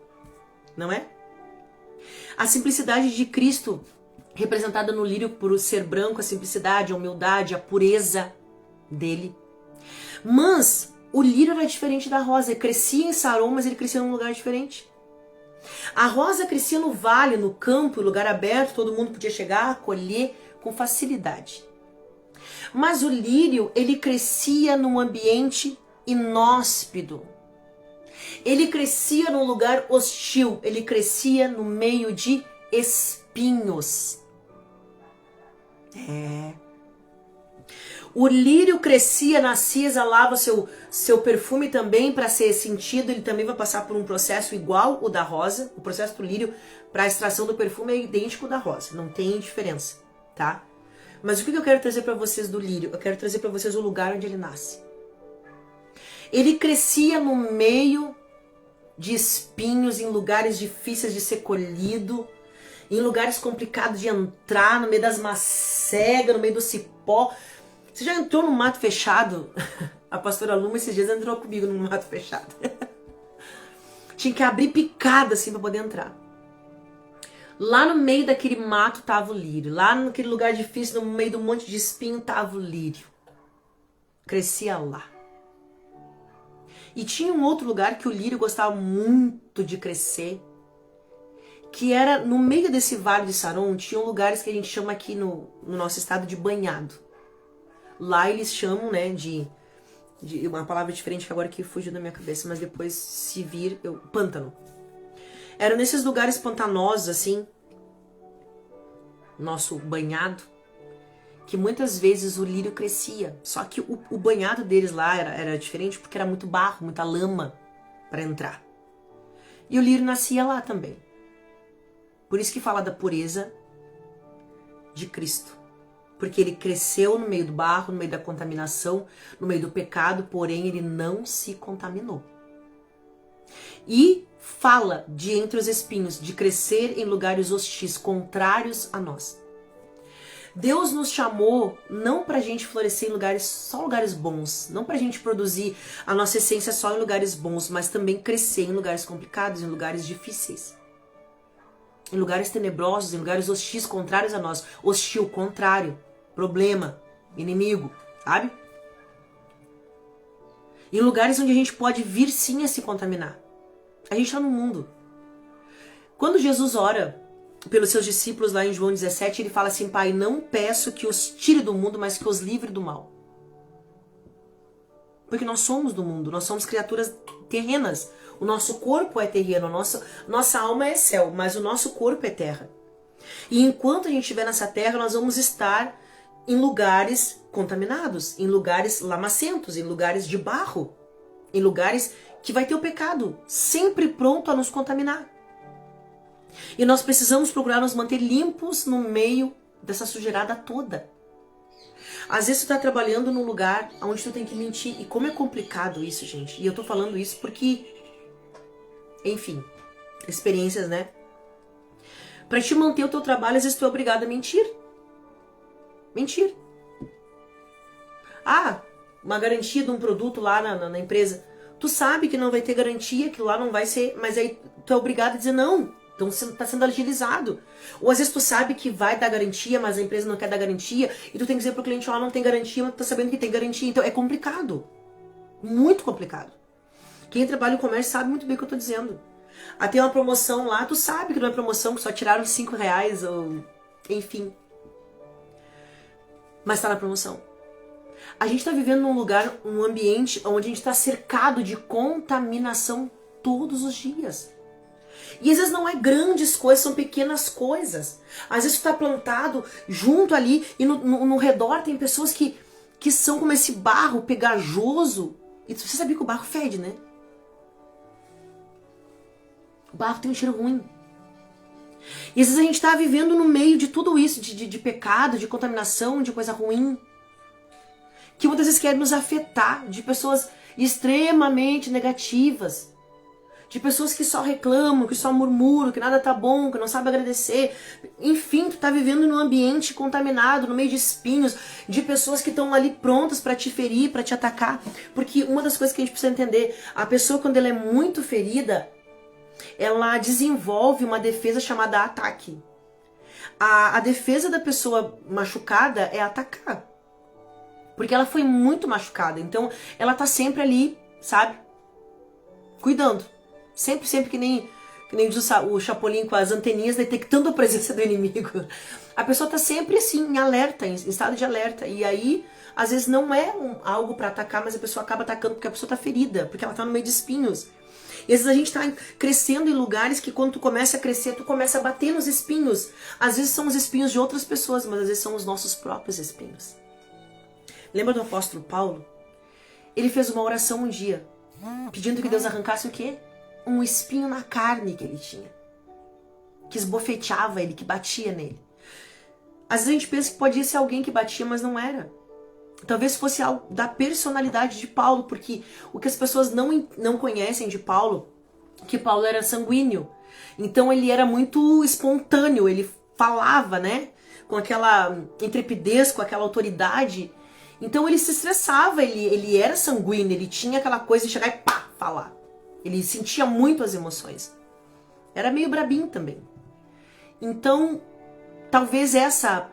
não é? A simplicidade de Cristo, representada no lírio por ser branco, a simplicidade, a humildade, a pureza dele. Mas o lírio era diferente da rosa. Ele crescia em Saron, mas ele crescia num lugar diferente. A rosa crescia no vale, no campo, lugar aberto, todo mundo podia chegar, colher com facilidade. Mas o lírio, ele crescia num ambiente inóspito. Ele crescia num lugar hostil, ele crescia no meio de espinhos. O lírio crescia, nascia, exalava seu perfume também para ser sentido. Ele também vai passar por um processo igual o da rosa. O processo do lírio para a extração do perfume é idêntico ao da rosa. Não tem diferença, tá? Mas o que eu quero trazer para vocês do lírio? Eu quero trazer para vocês o lugar onde ele nasce. Ele crescia no meio de espinhos, em lugares difíceis de ser colhido, em lugares complicados de entrar, no meio das macegas, no meio do cipó. Você já entrou num mato fechado? A pastora Luma esses dias entrou comigo num mato fechado. Tinha que abrir picada assim para poder entrar. Lá no meio daquele mato tava o lírio. Lá naquele lugar difícil, no meio de um monte de espinho, tava o lírio. Crescia lá. E tinha um outro lugar que o lírio gostava muito de crescer, que era no meio desse vale de Saron. Tinham lugares que a gente chama aqui no nosso estado de banhado. Lá eles chamam, né, de uma palavra diferente que agora que fugiu da minha cabeça, mas depois se vir, pântano. Eram nesses lugares pantanosos, assim, nosso banhado, que muitas vezes o lírio crescia. Só que o banhado deles lá era diferente porque era muito barro, muita lama para entrar. E o lírio nascia lá também. Por isso que fala da pureza de Cristo. Porque ele cresceu no meio do barro, no meio da contaminação, no meio do pecado, porém ele não se contaminou. E fala de entre os espinhos, de crescer em lugares hostis, contrários a nós. Deus nos chamou não pra gente florescer em lugares, só lugares bons, não pra gente produzir a nossa essência só em lugares bons, mas também crescer em lugares complicados, em lugares difíceis. Em lugares tenebrosos, em lugares hostis, contrários a nós. Hostil, contrário, problema, inimigo, sabe? Em lugares onde a gente pode vir sim a se contaminar. A gente está no mundo. Quando Jesus ora pelos seus discípulos lá em João 17, ele fala assim: Pai, não peço que os tire do mundo, mas que os livre do mal. Porque nós somos do mundo, nós somos criaturas terrenas. O nosso corpo é terreno, nossa alma é céu, mas o nosso corpo é terra. E enquanto a gente estiver nessa terra, nós vamos estar em lugares contaminados, em lugares lamacentos, em lugares de barro, em lugares que vai ter o pecado sempre pronto a nos contaminar. E nós precisamos procurar nos manter limpos no meio dessa sujeirada toda. Às vezes tu tá trabalhando num lugar onde tu tem que mentir. E como é complicado isso, gente. E eu tô falando isso porque, enfim, experiências, né? Pra te manter o teu trabalho, às vezes tu é obrigado a mentir. Mentir. Ah, uma garantia de um produto lá na empresa. Tu sabe que não vai ter garantia, que lá não vai ser, mas aí tu é obrigado a dizer não. Então você tá sendo agilizado. Ou às vezes tu sabe que vai dar garantia, mas a empresa não quer dar garantia, e tu tem que dizer pro cliente, ó, não tem garantia, mas tu tá sabendo que tem garantia. Então é complicado. Muito complicado. Quem trabalha no comércio sabe muito bem o que eu tô dizendo. Tem uma promoção lá, tu sabe que não é promoção, que só tiraram R$5, ou enfim. Mas tá na promoção. A gente tá vivendo num lugar, um ambiente onde a gente tá cercado de contaminação todos os dias. E às vezes não é grandes coisas, são pequenas coisas. Às vezes tu tá plantado junto ali e no redor tem pessoas que são como esse barro pegajoso. E você sabia que o barro fede, né? O barro tem um cheiro ruim. E às vezes a gente tá vivendo no meio de tudo isso, de pecado, de contaminação, de coisa ruim, que muitas vezes quer nos afetar, de pessoas extremamente negativas, de pessoas que só reclamam, que só murmuram, que nada tá bom, que não sabe agradecer. Enfim, tu tá vivendo num ambiente contaminado, no meio de espinhos, de pessoas que estão ali prontas para te ferir, para te atacar. Porque uma das coisas que a gente precisa entender, a pessoa quando ela é muito ferida, ela desenvolve uma defesa chamada ataque. A defesa da pessoa machucada é atacar. Porque ela foi muito machucada. Então, ela tá sempre ali, sabe? Cuidando. Sempre que nem que nem diz o Chapolin com as anteninhas detectando a presença do inimigo. A pessoa tá sempre assim, em alerta, em estado de alerta. E aí, às vezes não é algo para atacar, mas a pessoa acaba atacando porque a pessoa tá ferida, porque ela tá no meio de espinhos. E às vezes a gente tá crescendo em lugares que quando tu começa a crescer, tu começa a bater nos espinhos. Às vezes são os espinhos de outras pessoas, mas às vezes são os nossos próprios espinhos. Lembra do apóstolo Paulo? Ele fez uma oração um dia, pedindo que Deus arrancasse o quê? Um espinho na carne que ele tinha. Que esbofeteava ele, que batia nele. Às vezes a gente pensa que podia ser alguém que batia, mas não era. Talvez fosse algo da personalidade de Paulo, porque o que as pessoas não conhecem de Paulo, que Paulo era sanguíneo. Então ele era muito espontâneo, ele falava, né? Com aquela intrepidez, com aquela autoridade. Então ele se estressava, ele era sanguíneo, ele tinha aquela coisa de chegar e pá, falar. Ele sentia muito as emoções. Era meio brabinho também. Então, talvez essa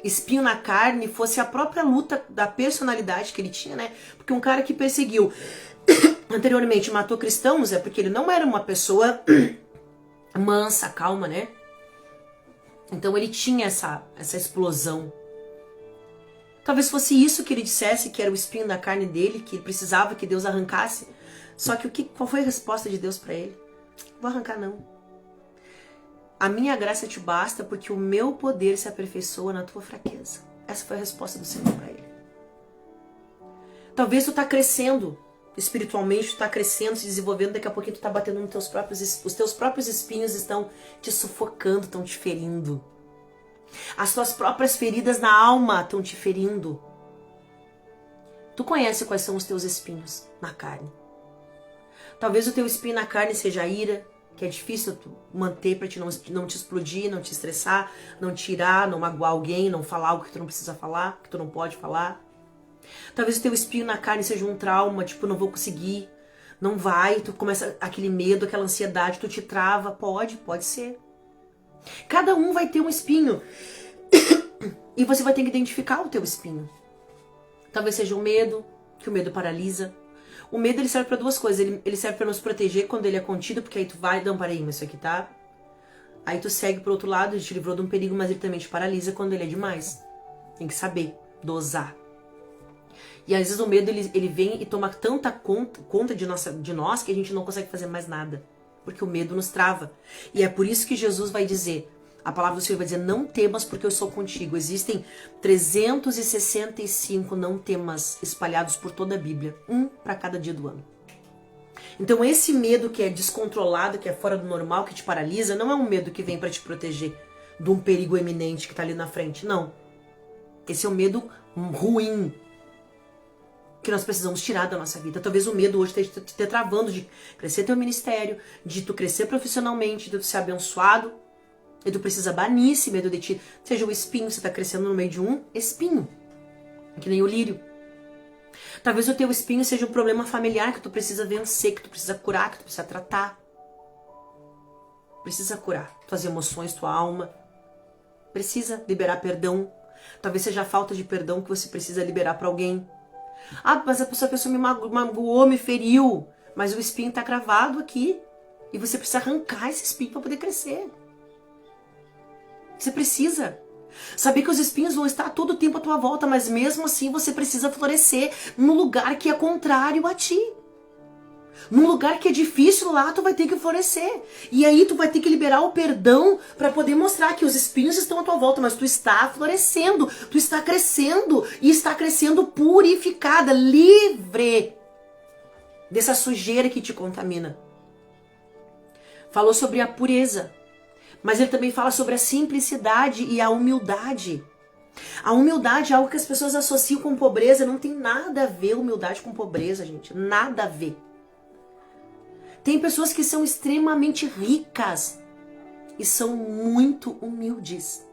espinho na carne fosse a própria luta da personalidade que ele tinha, né? Porque um cara que perseguiu anteriormente, matou cristãos, é porque ele não era uma pessoa mansa, calma, né? Então ele tinha essa explosão. Talvez fosse isso que ele dissesse, que era o espinho da carne dele, que ele precisava que Deus arrancasse. Só que qual foi a resposta de Deus para ele? Vou arrancar não. A minha graça te basta porque o meu poder se aperfeiçoa na tua fraqueza. Essa foi a resposta do Senhor para ele. Talvez tu tá crescendo espiritualmente, tu tá crescendo, se desenvolvendo, daqui a pouquinho tu tá batendo nos teus próprios, os teus próprios espinhos estão te sufocando, estão te ferindo. As tuas próprias feridas na alma estão te ferindo. Tu conhece quais são os teus espinhos na carne. Talvez o teu espinho na carne seja a ira, que é difícil tu manter para não te explodir, não te estressar, não tirar, não magoar alguém, não falar algo que tu não precisa falar, que tu não pode falar. Talvez o teu espinho na carne seja um trauma, tipo, não vou conseguir, não vai, tu começa aquele medo, aquela ansiedade, tu te trava, pode ser. Cada um vai ter um espinho e você vai ter que identificar o teu espinho. Talvez seja o medo, que o medo paralisa. O medo ele serve para duas coisas, ele serve para nos proteger quando ele é contido, porque aí tu vai, não, peraí, mas isso aqui tá... Aí tu segue pro outro lado, ele te livrou de um perigo, mas ele também te paralisa quando ele é demais. Tem que saber dosar. E às vezes o medo ele vem e toma tanta conta de nós que a gente não consegue fazer mais nada. Porque o medo nos trava. E é por isso que Jesus vai dizer, a palavra do Senhor vai dizer, não temas porque eu sou contigo. Existem 365 não temas espalhados por toda a Bíblia. Um para cada dia do ano. Então esse medo que é descontrolado, que é fora do normal, que te paralisa, não é um medo que vem para te proteger de um perigo eminente que está ali na frente. Não. Esse é um medo ruim, que nós precisamos tirar da nossa vida. Talvez o medo hoje esteja te travando de crescer teu ministério, de tu crescer profissionalmente, de tu ser abençoado. E tu precisa banir esse medo de ti. Seja o espinho, você está crescendo no meio de um espinho. Que nem o lírio. Talvez o teu espinho seja um problema familiar que tu precisa vencer, que tu precisa curar, que tu precisa tratar. Precisa curar tuas emoções, tua alma. Precisa liberar perdão. Talvez seja a falta de perdão que você precisa liberar para alguém. Ah, mas a pessoa me magoou, me feriu. Mas o espinho está cravado aqui. E você precisa arrancar esse espinho para poder crescer. Você precisa. Saber que os espinhos vão estar todo o tempo à tua volta, mas mesmo assim você precisa florescer num lugar que é contrário a ti. Num lugar que é difícil, lá tu vai ter que florescer. E aí tu vai ter que liberar o perdão para poder mostrar que os espinhos estão à tua volta, mas tu está florescendo, tu está crescendo e está crescendo purificada, livre dessa sujeira que te contamina. Falou sobre a pureza, mas ele também fala sobre a simplicidade e a humildade. A humildade é algo que as pessoas associam com pobreza, não tem nada a ver humildade com pobreza, gente, nada a ver. Tem pessoas que são extremamente ricas e são muito humildes.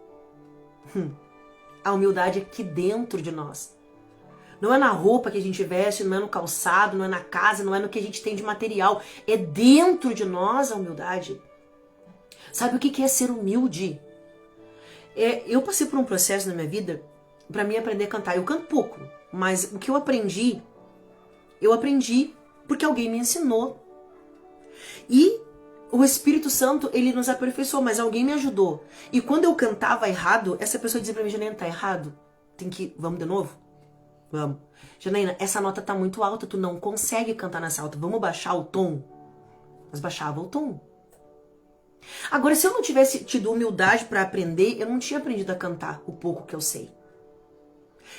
A humildade é aqui dentro de nós. Não é na roupa que a gente veste, não é no calçado, não é na casa, não é no que a gente tem de material. É dentro de nós a humildade. Sabe o que é ser humilde? Eu passei por um processo na minha vida para mim aprender a cantar. Eu canto pouco, mas o que eu aprendi porque alguém me ensinou. E O Espírito Santo, ele nos aperfeiçoou, mas alguém me ajudou. E quando eu cantava errado, essa pessoa dizia pra mim, Janaína, tá errado? Vamos de novo? Vamos. Janaína, essa nota tá muito alta, tu não consegue cantar nessa alta, vamos baixar o tom? Mas baixava o tom. Agora, se eu não tivesse tido humildade pra aprender, eu não tinha aprendido a cantar o pouco que eu sei.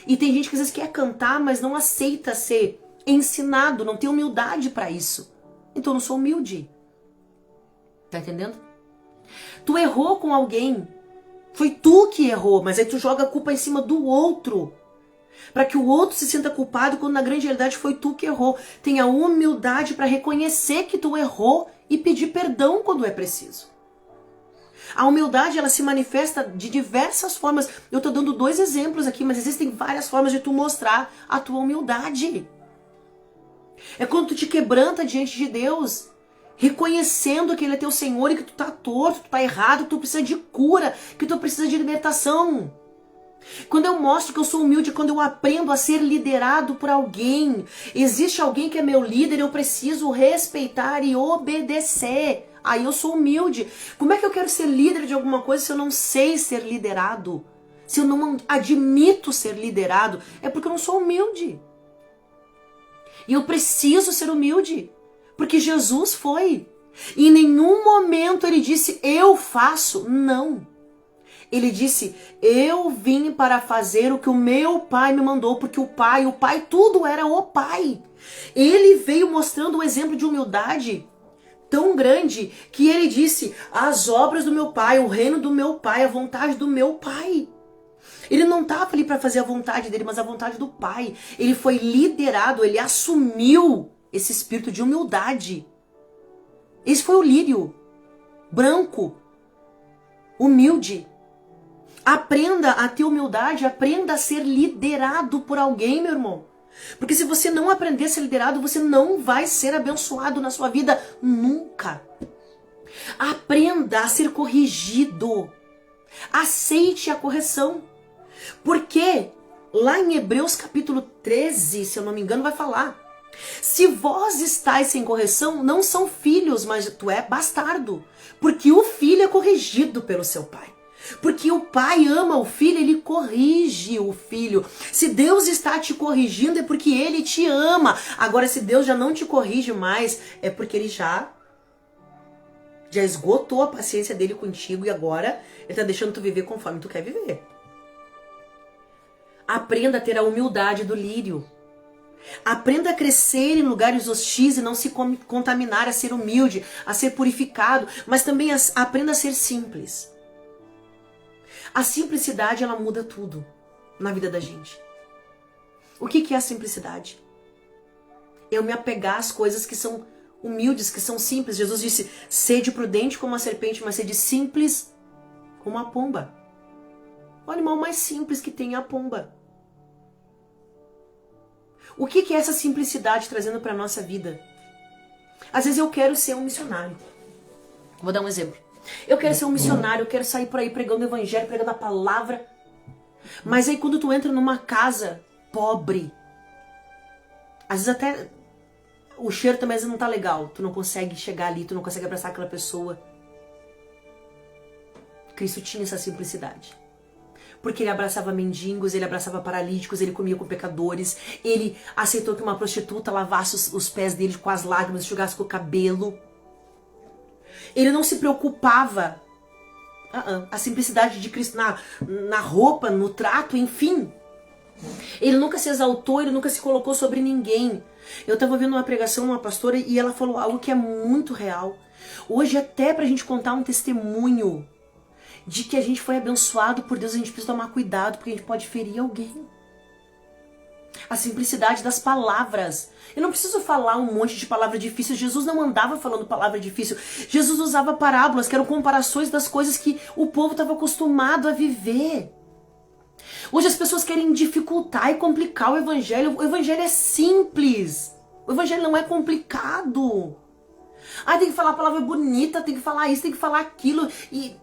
E tem gente que às vezes quer cantar, mas não aceita ser ensinado, não tem humildade pra isso. Então eu não sou humilde. Tá entendendo? Tu errou com alguém. Foi tu que errou, mas aí tu joga a culpa em cima do outro. Pra que o outro se sinta culpado, quando na grande realidade foi tu que errou. Tenha humildade pra reconhecer que tu errou e pedir perdão quando é preciso. A humildade, ela se manifesta de diversas formas. Eu tô dando 2 exemplos aqui, mas existem várias formas de tu mostrar a tua humildade. É quando tu te quebranta diante de Deus, reconhecendo que Ele é teu Senhor e que tu tá torto, tu tá errado, que tu precisa de cura, que tu precisa de libertação. Quando eu mostro que eu sou humilde, quando eu aprendo a ser liderado por alguém. Existe alguém que é meu líder, eu preciso respeitar e obedecer. Aí eu sou humilde. Como é que eu quero ser líder de alguma coisa se eu não sei ser liderado? Se eu não admito ser liderado, é porque eu não sou humilde. E eu preciso ser humilde, porque Jesus foi. E em nenhum momento ele disse, eu faço. Não. Ele disse, eu vim para fazer o que o meu pai me mandou, porque o pai, tudo era o pai. Ele veio mostrando um exemplo de humildade tão grande que ele disse, as obras do meu pai, o reino do meu pai, a vontade do meu pai. Ele não estava ali para fazer a vontade dele, mas a vontade do pai. Ele foi liderado, ele assumiu esse espírito de humildade. Esse foi o lírio, branco, humilde. Aprenda a ter humildade, aprenda a ser liderado por alguém, meu irmão. Porque se você não aprender a ser liderado, você não vai ser abençoado na sua vida nunca. Aprenda a ser corrigido. Aceite a correção. Porque lá em Hebreus capítulo 13, se eu não me engano, vai falar: se vós estáis sem correção, não são filhos, mas tu é bastardo. Porque o filho é corrigido pelo seu pai. Porque o pai ama o filho, ele corrige o filho. Se Deus está te corrigindo, é porque ele te ama. Agora, se Deus já não te corrige mais, é porque ele já esgotou a paciência dele contigo e agora ele está deixando tu viver conforme tu quer viver. Aprenda a ter a humildade do lírio. Aprenda a crescer em lugares hostis e não se contaminar, a ser humilde, a ser purificado, mas também aprenda a ser simples. A simplicidade, ela muda tudo na vida da gente. O que é a simplicidade? Eu me apegar às coisas que são humildes, que são simples. Jesus disse, sede prudente como a serpente, mas sede simples como a pomba. O animal mais simples que tem é a pomba. O que é essa simplicidade trazendo para a nossa vida? Às vezes eu quero ser um missionário. Vou dar um exemplo. Eu quero ser um missionário, eu quero sair por aí pregando o evangelho, pregando a palavra. Mas aí quando tu entra numa casa pobre, às vezes até o cheiro também às vezes não tá legal. Tu não consegue chegar ali, tu não consegue abraçar aquela pessoa. Cristo tinha essa simplicidade. Porque ele abraçava mendigos, ele abraçava paralíticos, ele comia com pecadores. Ele aceitou que uma prostituta lavasse os pés dele com as lágrimas, enxugasse com o cabelo. Ele não se preocupava. A simplicidade de Cristo na roupa, no trato, enfim. Ele nunca se exaltou, ele nunca se colocou sobre ninguém. Eu estava ouvindo uma pregação, uma pastora, e ela falou algo que é muito real. Hoje, até pra gente contar um testemunho de que a gente foi abençoado por Deus, a gente precisa tomar cuidado, porque a gente pode ferir alguém. A simplicidade das palavras. Eu não preciso falar um monte de palavra difícil. Jesus não andava falando palavra difícil. Jesus usava parábolas, que eram comparações das coisas que o povo estava acostumado a viver. Hoje as pessoas querem dificultar e complicar o evangelho. O evangelho é simples. O evangelho não é complicado. Tem que falar a palavra bonita, tem que falar isso, tem que falar aquilo. E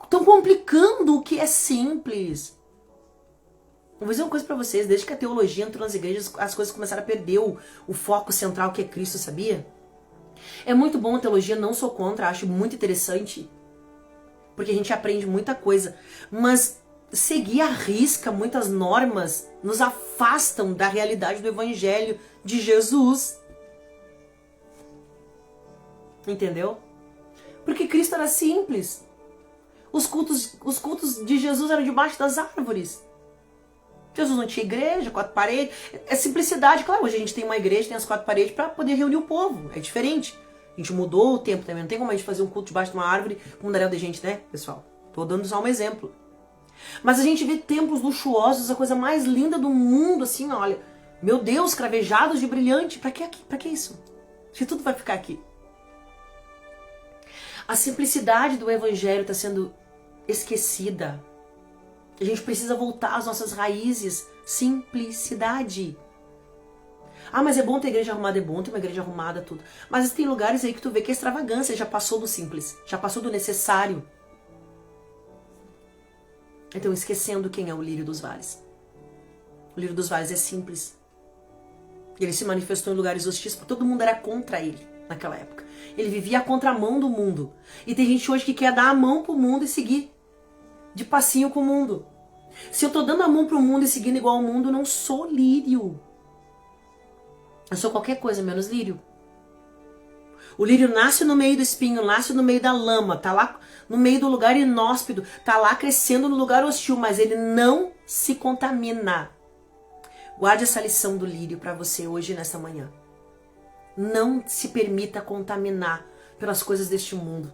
estão complicando o que é simples. Vou dizer uma coisa pra vocês, desde que a teologia entrou nas igrejas, as coisas começaram a perder o foco central que é Cristo, sabia? É muito bom a teologia, não sou contra, acho muito interessante, porque a gente aprende muita coisa, mas seguir à risca muitas normas nos afastam da realidade do evangelho de Jesus. Entendeu? Porque Cristo era simples. Os cultos de Jesus eram debaixo das árvores. Jesus não tinha igreja, 4 paredes. É simplicidade, claro. Hoje a gente tem uma igreja, tem as 4 paredes para poder reunir o povo. É diferente. A gente mudou o tempo também. Não tem como a gente fazer um culto debaixo de uma árvore com um mundaréu de gente, né, pessoal? Tô dando só um exemplo. Mas a gente vê templos luxuosos, a coisa mais linda do mundo, assim, olha. Meu Deus, cravejados de brilhante. Pra que aqui? Pra que isso? Se tudo vai ficar aqui. A simplicidade do evangelho está sendo esquecida. A gente precisa voltar às nossas raízes. Simplicidade. Ah, mas é bom ter igreja arrumada, é bom ter uma igreja arrumada, tudo. Mas tem lugares aí que tu vê que a extravagância já passou do simples, já passou do necessário. Então, esquecendo quem é o lírio dos vales. O lírio dos vales é simples. Ele se manifestou em lugares hostis, porque todo mundo era contra ele naquela época. Ele vivia a contramão do mundo. E tem gente hoje que quer dar a mão pro mundo e seguir de passinho com o mundo. Se eu tô dando a mão pro mundo e seguindo igual ao mundo, eu não sou lírio. Eu sou qualquer coisa menos lírio. O lírio nasce no meio do espinho, nasce no meio da lama, tá lá no meio do lugar inóspito, tá lá crescendo no lugar hostil, mas ele não se contamina. Guarde essa lição do lírio para você hoje, nessa manhã. Não se permita contaminar pelas coisas deste mundo.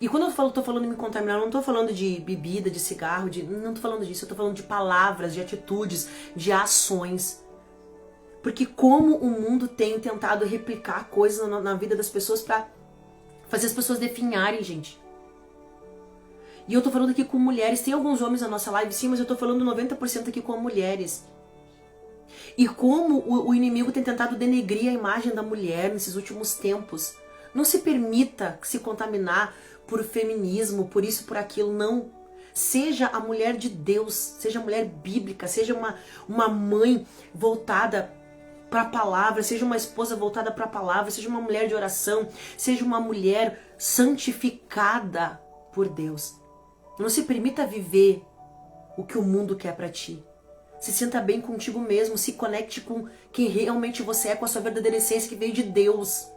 E quando eu tô falando de me contaminar, eu não tô falando de bebida, de cigarro, não tô falando disso, eu tô falando de palavras, de atitudes, de ações. Porque como o mundo tem tentado replicar coisas na vida das pessoas pra fazer as pessoas definharem, gente. E eu tô falando aqui com mulheres, tem alguns homens na nossa live sim, mas eu tô falando 90% aqui com mulheres. E como o inimigo tem tentado denegrir a imagem da mulher nesses últimos tempos. Não se permita se contaminar por feminismo, por isso, por aquilo, não. Seja a mulher de Deus, seja a mulher bíblica, seja uma mãe voltada para a palavra, seja uma esposa voltada para a palavra, seja uma mulher de oração, seja uma mulher santificada por Deus. Não se permita viver o que o mundo quer para ti. Se sinta bem contigo mesmo, se conecte com quem realmente você é, com a sua verdadeira essência que veio de Deus.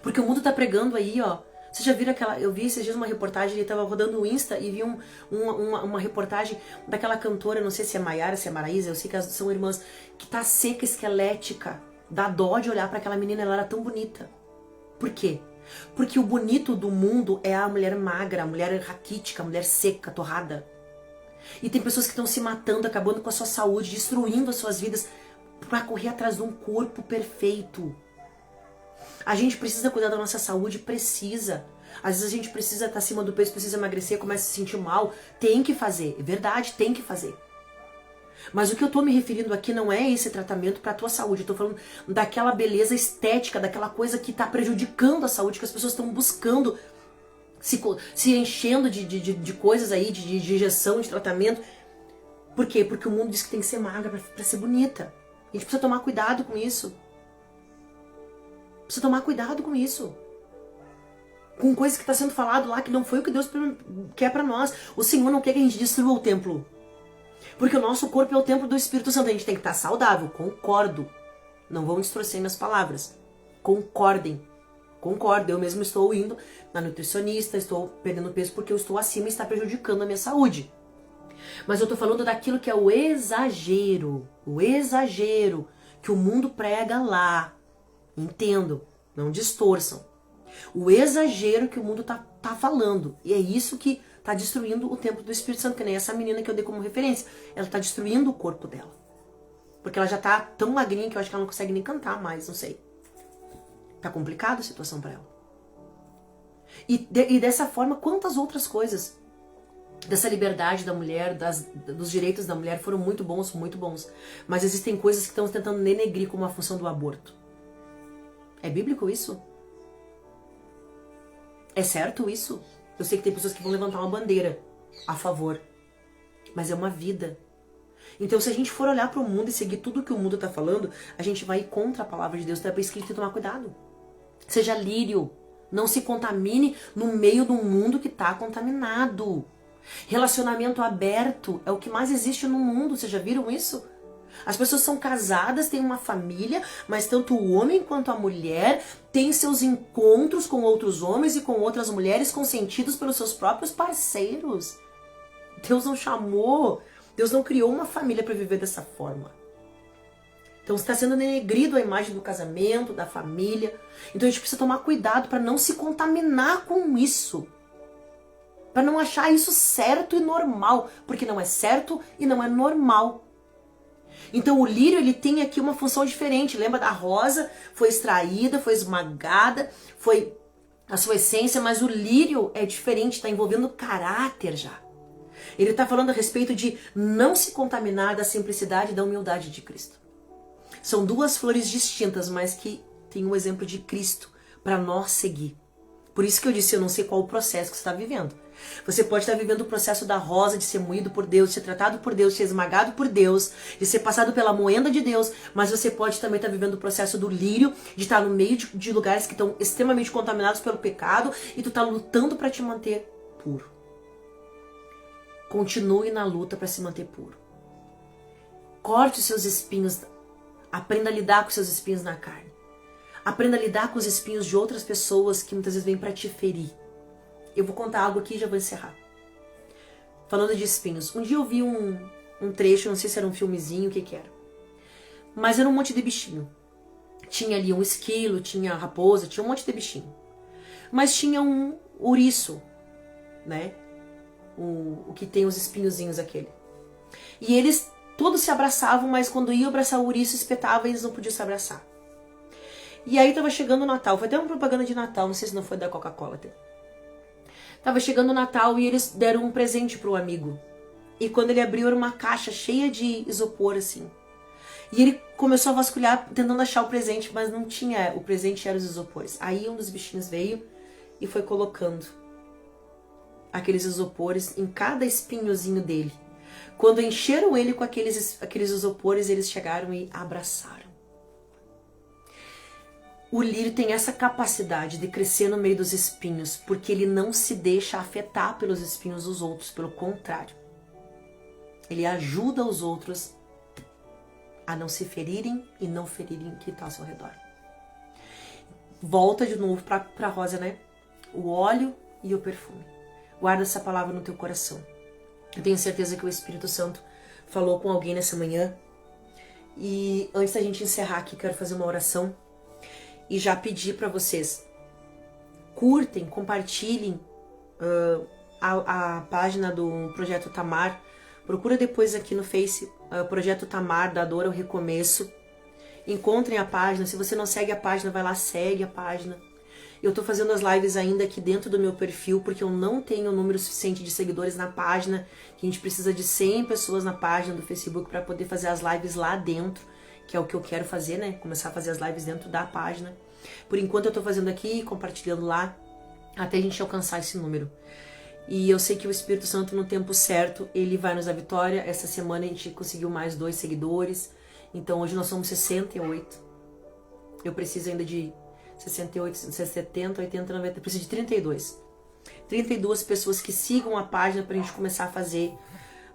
Porque o mundo tá pregando aí, ó. Vocês já viram aquela... Eu vi esses dias uma reportagem, ele tava rodando o Insta e vi uma reportagem daquela cantora, não sei se é Maiara, se é Maraísa, eu sei que elas são irmãs, que tá seca, esquelética. Dá dó de olhar pra aquela menina, ela era tão bonita. Por quê? Porque o bonito do mundo é a mulher magra, a mulher raquítica, a mulher seca, torrada. E tem pessoas que estão se matando, acabando com a sua saúde, destruindo as suas vidas para correr atrás de um corpo perfeito. A gente precisa cuidar da nossa saúde, precisa. Às vezes a gente precisa estar acima do peso, precisa emagrecer, começa a se sentir mal. Tem que fazer, é verdade, tem que fazer. Mas o que eu tô me referindo aqui não é esse tratamento para a tua saúde. Eu tô falando daquela beleza estética, daquela coisa que tá prejudicando a saúde, que as pessoas estão buscando, se enchendo de coisas aí, de injeção, de tratamento. Por quê? Porque o mundo diz que tem que ser magra pra ser bonita. A gente precisa tomar cuidado com isso. Precisa tomar cuidado com isso. Com coisas que está sendo falado lá que não foi o que Deus quer pra nós. O Senhor não quer que a gente destrua o templo. Porque o nosso corpo é o templo do Espírito Santo. A gente tem que estar saudável. Concordo. Não vão distorcer minhas palavras. Concordem. Concordo, eu mesmo estou indo na nutricionista, estou perdendo peso porque eu estou acima e está prejudicando a minha saúde. Mas eu estou falando daquilo que é o exagero que o mundo prega lá. Entendo, não distorçam. O exagero que o mundo tá falando. E é isso que tá destruindo o templo do Espírito Santo, que nem essa menina que eu dei como referência. Ela tá destruindo o corpo dela. Porque ela já tá tão magrinha que eu acho que ela não consegue nem cantar mais, não sei. Tá complicada a situação para ela. E dessa forma, quantas outras coisas dessa liberdade da mulher, dos direitos da mulher foram muito bons. Mas existem coisas que estão tentando denegrir como a função do aborto. É bíblico isso? É certo isso? Eu sei que tem pessoas que vão levantar uma bandeira a favor. Mas é uma vida. Então, se a gente for olhar para o mundo e seguir tudo que o mundo está falando, a gente vai ir contra a palavra de Deus. Então é por isso que a gente tem que tomar cuidado. Seja lírio. Não se contamine no meio de um mundo que está contaminado. Relacionamento aberto é o que mais existe no mundo. Vocês já viram isso? As pessoas são casadas, têm uma família, mas tanto o homem quanto a mulher têm seus encontros com outros homens e com outras mulheres consentidos pelos seus próprios parceiros. Deus não chamou, Deus não criou uma família para viver dessa forma. Então está sendo denegrido a imagem do casamento, da família. Então a gente precisa tomar cuidado para não se contaminar com isso. Para não achar isso certo e normal. Porque não é certo e não é normal. Então o lírio ele tem aqui uma função diferente. Lembra da rosa? Foi extraída, foi esmagada, foi a sua essência. Mas o lírio é diferente, está envolvendo caráter já. Ele está falando a respeito de não se contaminar da simplicidade e da humildade de Cristo. São duas flores distintas, mas que tem um exemplo de Cristo para nós seguir. Por isso que eu disse, eu não sei qual o processo que você está vivendo. Você pode estar vivendo o processo da rosa, de ser moído por Deus, de ser tratado por Deus, de ser esmagado por Deus, de ser passado pela moenda de Deus, mas você pode também estar vivendo o processo do lírio, de estar no meio de lugares que estão extremamente contaminados pelo pecado e tu está lutando para te manter puro. Continue na luta para se manter puro. Corte os seus espinhos. Aprenda a lidar com seus espinhos na carne. Aprenda a lidar com os espinhos de outras pessoas que muitas vezes vêm para te ferir. Eu vou contar algo aqui e já vou encerrar. Falando de espinhos. Um dia eu vi um trecho, não sei se era um filmezinho, o que era. Mas era um monte de bichinho. Tinha ali um esquilo, tinha raposa, tinha um monte de bichinho. Mas tinha um ouriço, né? O que tem os espinhozinhos aquele. E eles todos se abraçavam, mas quando iam abraçar o ouriço, espetava e eles não podiam se abraçar. E aí tava chegando o Natal, foi até uma propaganda de Natal, não sei se não foi da Coca-Cola até. Tava chegando o Natal e eles deram um presente pro amigo. E quando ele abriu era uma caixa cheia de isopor assim. E ele começou a vasculhar tentando achar o presente, mas não tinha, o presente era os isopores. Aí um dos bichinhos veio e foi colocando aqueles isopores em cada espinhozinho dele. Quando encheram ele com aqueles isopores, eles chegaram e abraçaram. O lírio tem essa capacidade de crescer no meio dos espinhos, porque ele não se deixa afetar pelos espinhos dos outros, pelo contrário. Ele ajuda os outros a não se ferirem e não ferirem quem está ao seu redor. Volta de novo para a rosa, né? O óleo e o perfume. Guarda essa palavra no teu coração. Eu tenho certeza que o Espírito Santo falou com alguém nessa manhã. E antes da gente encerrar aqui, quero fazer uma oração e já pedir para vocês, curtem, compartilhem a página do Projeto Tamar. Procura depois aqui no Face, Projeto Tamar, da Dor ao Recomeço. Encontrem a página. Se você não segue a página, vai lá, segue a página. Eu tô fazendo as lives ainda aqui dentro do meu perfil, porque eu não tenho o número suficiente de seguidores na página, que a gente precisa de 100 pessoas na página do Facebook para poder fazer as lives lá dentro, que é o que eu quero fazer, né? Começar a fazer as lives dentro da página. Por enquanto eu tô fazendo aqui, compartilhando lá, até a gente alcançar esse número. E eu sei que o Espírito Santo, no tempo certo, ele vai nos dar vitória. Essa semana a gente conseguiu mais 2 seguidores, então hoje nós somos 68. Eu preciso ainda de 68, 70, 80, 90, preciso de 32. 32 pessoas que sigam a página pra gente começar a fazer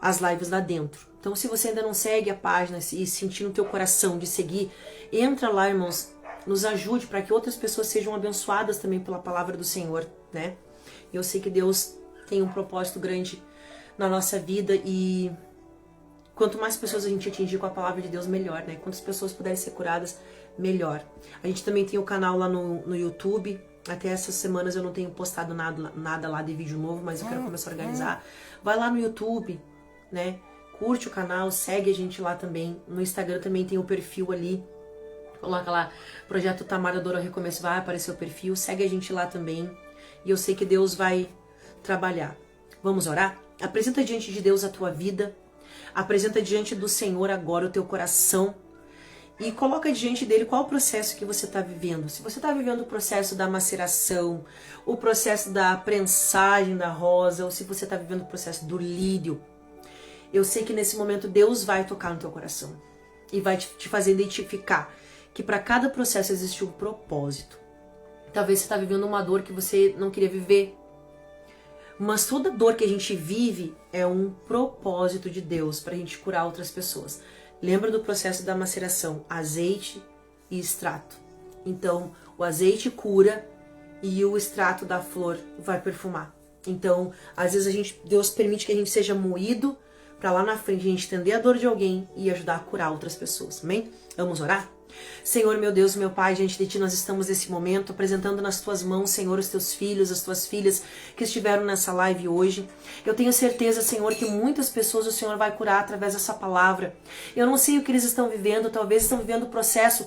as lives lá dentro. Então, se você ainda não segue a página e sentir no teu coração de seguir, entra lá, irmãos, nos ajude para que outras pessoas sejam abençoadas também pela palavra do Senhor, né? Eu sei que Deus tem um propósito grande na nossa vida e quanto mais pessoas a gente atingir com a palavra de Deus, melhor, né? Quantas pessoas puderem ser curadas, melhor. A gente também tem o canal lá no YouTube. Até essas semanas eu não tenho postado nada lá de vídeo novo, mas eu quero começar a organizar. Vai lá no YouTube, né? Curte o canal, segue a gente lá também. No Instagram também tem o perfil ali. Coloca lá, Projeto Tamar da Dor ao Recomeço, vai aparecer o perfil. Segue a gente lá também. E eu sei que Deus vai trabalhar. Vamos orar? Apresenta diante de Deus a tua vida. Apresenta diante do Senhor agora o teu coração. E coloca diante dele qual o processo que você está vivendo. Se você está vivendo o processo da maceração, o processo da prensagem da rosa, ou se você está vivendo o processo do lírio, eu sei que nesse momento Deus vai tocar no teu coração e vai te fazer identificar que para cada processo existe um propósito. Talvez você está vivendo uma dor que você não queria viver. Mas toda dor que a gente vive é um propósito de Deus para a gente curar outras pessoas. Lembra do processo da maceração, azeite e extrato. Então, o azeite cura e o extrato da flor vai perfumar. Então, às vezes Deus permite que a gente seja moído para lá na frente a gente entender a dor de alguém e ajudar a curar outras pessoas. Amém? Vamos orar? Senhor, meu Deus, meu Pai, diante de Ti nós estamos nesse momento apresentando nas Tuas mãos, Senhor, os Teus filhos, as Tuas filhas que estiveram nessa live hoje. Eu tenho certeza, Senhor, que muitas pessoas o Senhor vai curar através dessa palavra. Eu não sei o que eles estão vivendo, talvez estão vivendo o processo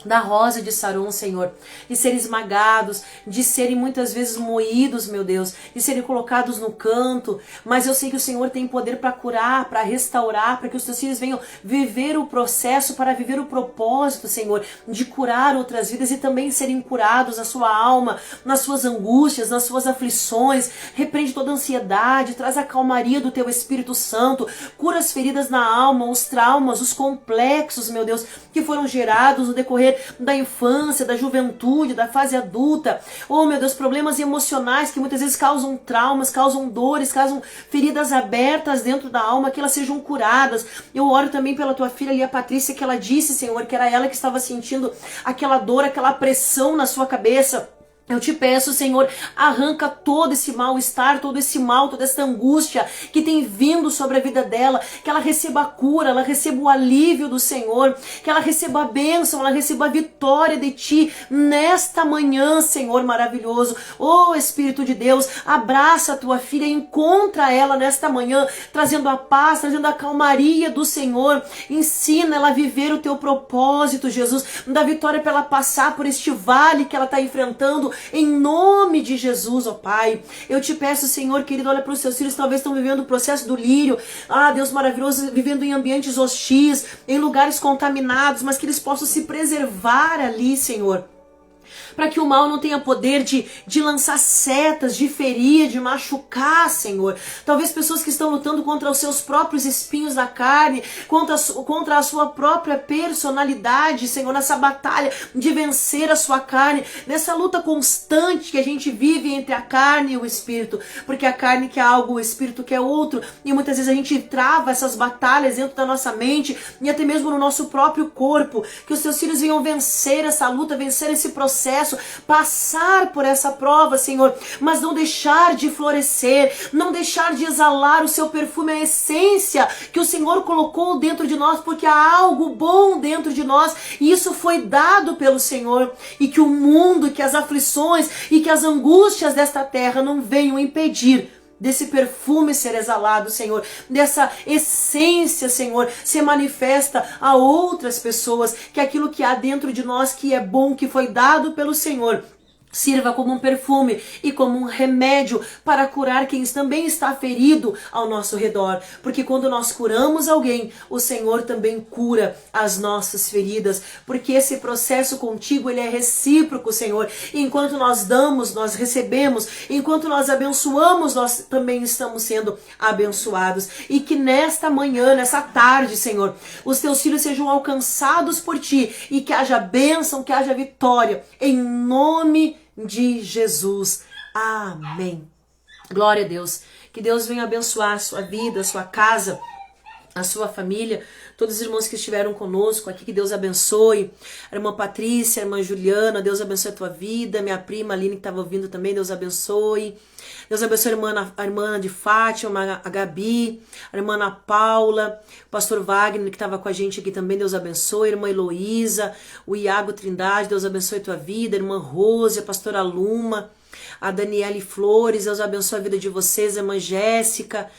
da rosa de Saron, Senhor, de serem esmagados, de serem muitas vezes moídos, meu Deus, de serem colocados no canto, mas eu sei que o Senhor tem poder para curar, para restaurar, para que os teus filhos venham viver o processo, para viver o propósito, Senhor, de curar outras vidas e também serem curados na sua alma, nas suas angústias, nas suas aflições. Repreende toda a ansiedade, traz a calmaria do teu Espírito Santo, cura as feridas na alma, os traumas, os complexos, meu Deus, que foram gerados no decorrer da infância, da juventude, da fase adulta. Oh, meu Deus, problemas emocionais que muitas vezes causam traumas, causam dores, causam feridas abertas dentro da alma, que elas sejam curadas. Eu oro também pela tua filha ali, a Patrícia, que ela disse, Senhor, que era ela que estava sentindo aquela dor, aquela pressão na sua cabeça. Eu te peço, Senhor, arranca todo esse mal-estar, todo esse mal, toda essa angústia que tem vindo sobre a vida dela, que ela receba a cura, ela receba o alívio do Senhor, que ela receba a bênção, ela receba a vitória de Ti nesta manhã, Senhor maravilhoso. Oh, Espírito de Deus, abraça a tua filha, encontra ela nesta manhã, trazendo a paz, trazendo a calmaria do Senhor. Ensina ela a viver o Teu propósito, Jesus. Dá vitória para ela passar por este vale que ela está enfrentando, em nome de Jesus, ó Pai. Eu te peço, Senhor querido, olha para os seus filhos, talvez estão vivendo o processo do lírio. Ah, Deus maravilhoso, vivendo em ambientes hostis, em lugares contaminados, mas que eles possam se preservar ali, Senhor, para que o mal não tenha poder de lançar setas, de ferir, de machucar, Senhor. Talvez pessoas que estão lutando contra os seus próprios espinhos da carne, contra a sua própria personalidade, Senhor, nessa batalha de vencer a sua carne, nessa luta constante que a gente vive entre a carne e o Espírito, porque a carne quer algo, o Espírito quer outro, e muitas vezes a gente trava essas batalhas dentro da nossa mente e até mesmo no nosso próprio corpo. Que os teus filhos venham vencer essa luta, vencer esse processo, passar por essa prova, Senhor, mas não deixar de florescer, não deixar de exalar o seu perfume, a essência que o Senhor colocou dentro de nós, porque há algo bom dentro de nós e isso foi dado pelo Senhor. E que o mundo, que as aflições e que as angústias desta terra não venham impedir desse perfume ser exalado, Senhor, dessa essência, Senhor, se manifesta a outras pessoas, que aquilo que há dentro de nós que é bom, que foi dado pelo Senhor, sirva como um perfume e como um remédio para curar quem também está ferido ao nosso redor. Porque quando nós curamos alguém, o Senhor também cura as nossas feridas. Porque esse processo contigo, ele é recíproco, Senhor. E enquanto nós damos, nós recebemos. Enquanto nós abençoamos, nós também estamos sendo abençoados. E que nesta manhã, nessa tarde, Senhor, os teus filhos sejam alcançados por Ti. E que haja bênção, que haja vitória. Em nome de Jesus. Amém. Glória a Deus. Que Deus venha abençoar a sua vida, a sua casa, a sua família, todos os irmãos que estiveram conosco aqui, que Deus abençoe. A irmã Patrícia, a irmã Juliana, Deus abençoe a tua vida. Minha prima Aline que estava ouvindo também, Deus abençoe. Deus abençoe a irmã de Fátima, a Gabi, a irmã Ana Paula, o pastor Wagner que estava com a gente aqui também, Deus abençoe, a irmã Heloísa, o Iago Trindade, Deus abençoe a tua vida, a irmã Rose, a pastora Luma, a Daniele Flores, Deus abençoe a vida de vocês, a irmã Jéssica,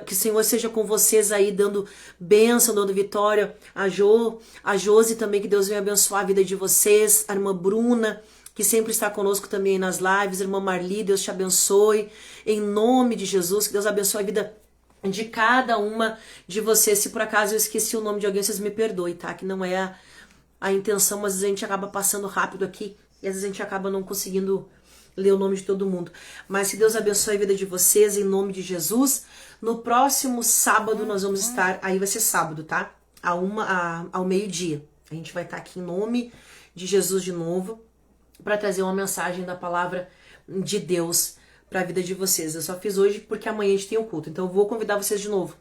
que o Senhor seja com vocês aí, dando bênção, dando vitória, a Josi também, que Deus venha abençoar a vida de vocês, a irmã Bruna, que sempre está conosco também nas lives, irmã Marli, Deus te abençoe, em nome de Jesus, que Deus abençoe a vida de cada uma de vocês. Se por acaso eu esqueci o nome de alguém, vocês me perdoem, tá? Que não é a intenção, mas às vezes a gente acaba passando rápido aqui, e às vezes a gente acaba não conseguindo ler o nome de todo mundo. Mas que Deus abençoe a vida de vocês, em nome de Jesus. No próximo sábado nós vamos estar, aí vai ser sábado, tá? Ao meio-dia. A gente vai estar aqui em nome de Jesus de novo. para trazer uma mensagem da palavra de Deus para a vida de vocês. Eu só fiz hoje porque amanhã a gente tem o culto, então eu vou convidar vocês de novo.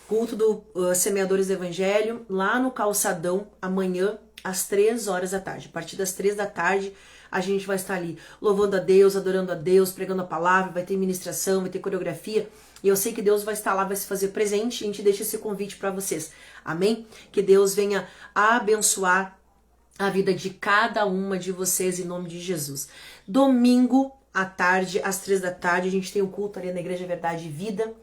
Culto do Semeadores do Evangelho, lá no Calçadão, amanhã às 3 horas da tarde. A partir das 3 da tarde, a gente vai estar ali louvando a Deus, adorando a Deus, pregando a palavra, vai ter ministração, vai ter coreografia. E eu sei que Deus vai estar lá, vai se fazer presente, e a gente deixa esse convite para vocês. Amém? Que Deus venha abençoar a vida de cada uma de vocês em nome de Jesus. Domingo à tarde, às 3 da tarde, a gente tem o culto ali na Igreja Verdade e Vida.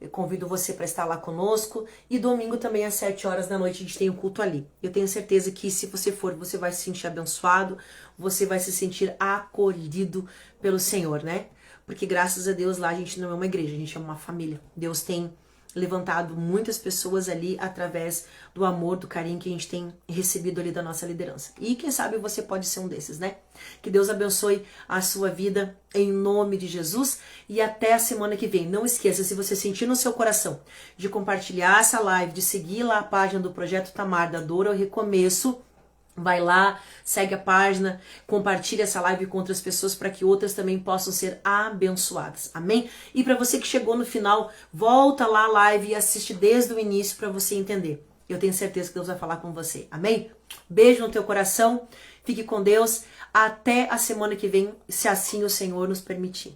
Eu convido você para estar lá conosco. E domingo também às 7 horas da noite a gente tem o culto ali. Eu tenho certeza que se você for, você vai se sentir abençoado, você vai se sentir acolhido pelo Senhor, né? Porque graças a Deus lá a gente não é uma igreja, a gente é uma família. Deus tem levantado muitas pessoas ali através do amor, do carinho que a gente tem recebido ali da nossa liderança. E quem sabe você pode ser um desses, né? Que Deus abençoe a sua vida em nome de Jesus e até a semana que vem. Não esqueça, se você sentir no seu coração de compartilhar essa live, de seguir lá a página do Projeto Tamar, da Dor ao Recomeço, vai lá, segue a página, compartilha essa live com outras pessoas para que outras também possam ser abençoadas. Amém? E para você que chegou no final, volta lá a live e assiste desde o início para você entender. Eu tenho certeza que Deus vai falar com você. Amém? Beijo no teu coração. Fique com Deus. Até a semana que vem, se assim o Senhor nos permitir.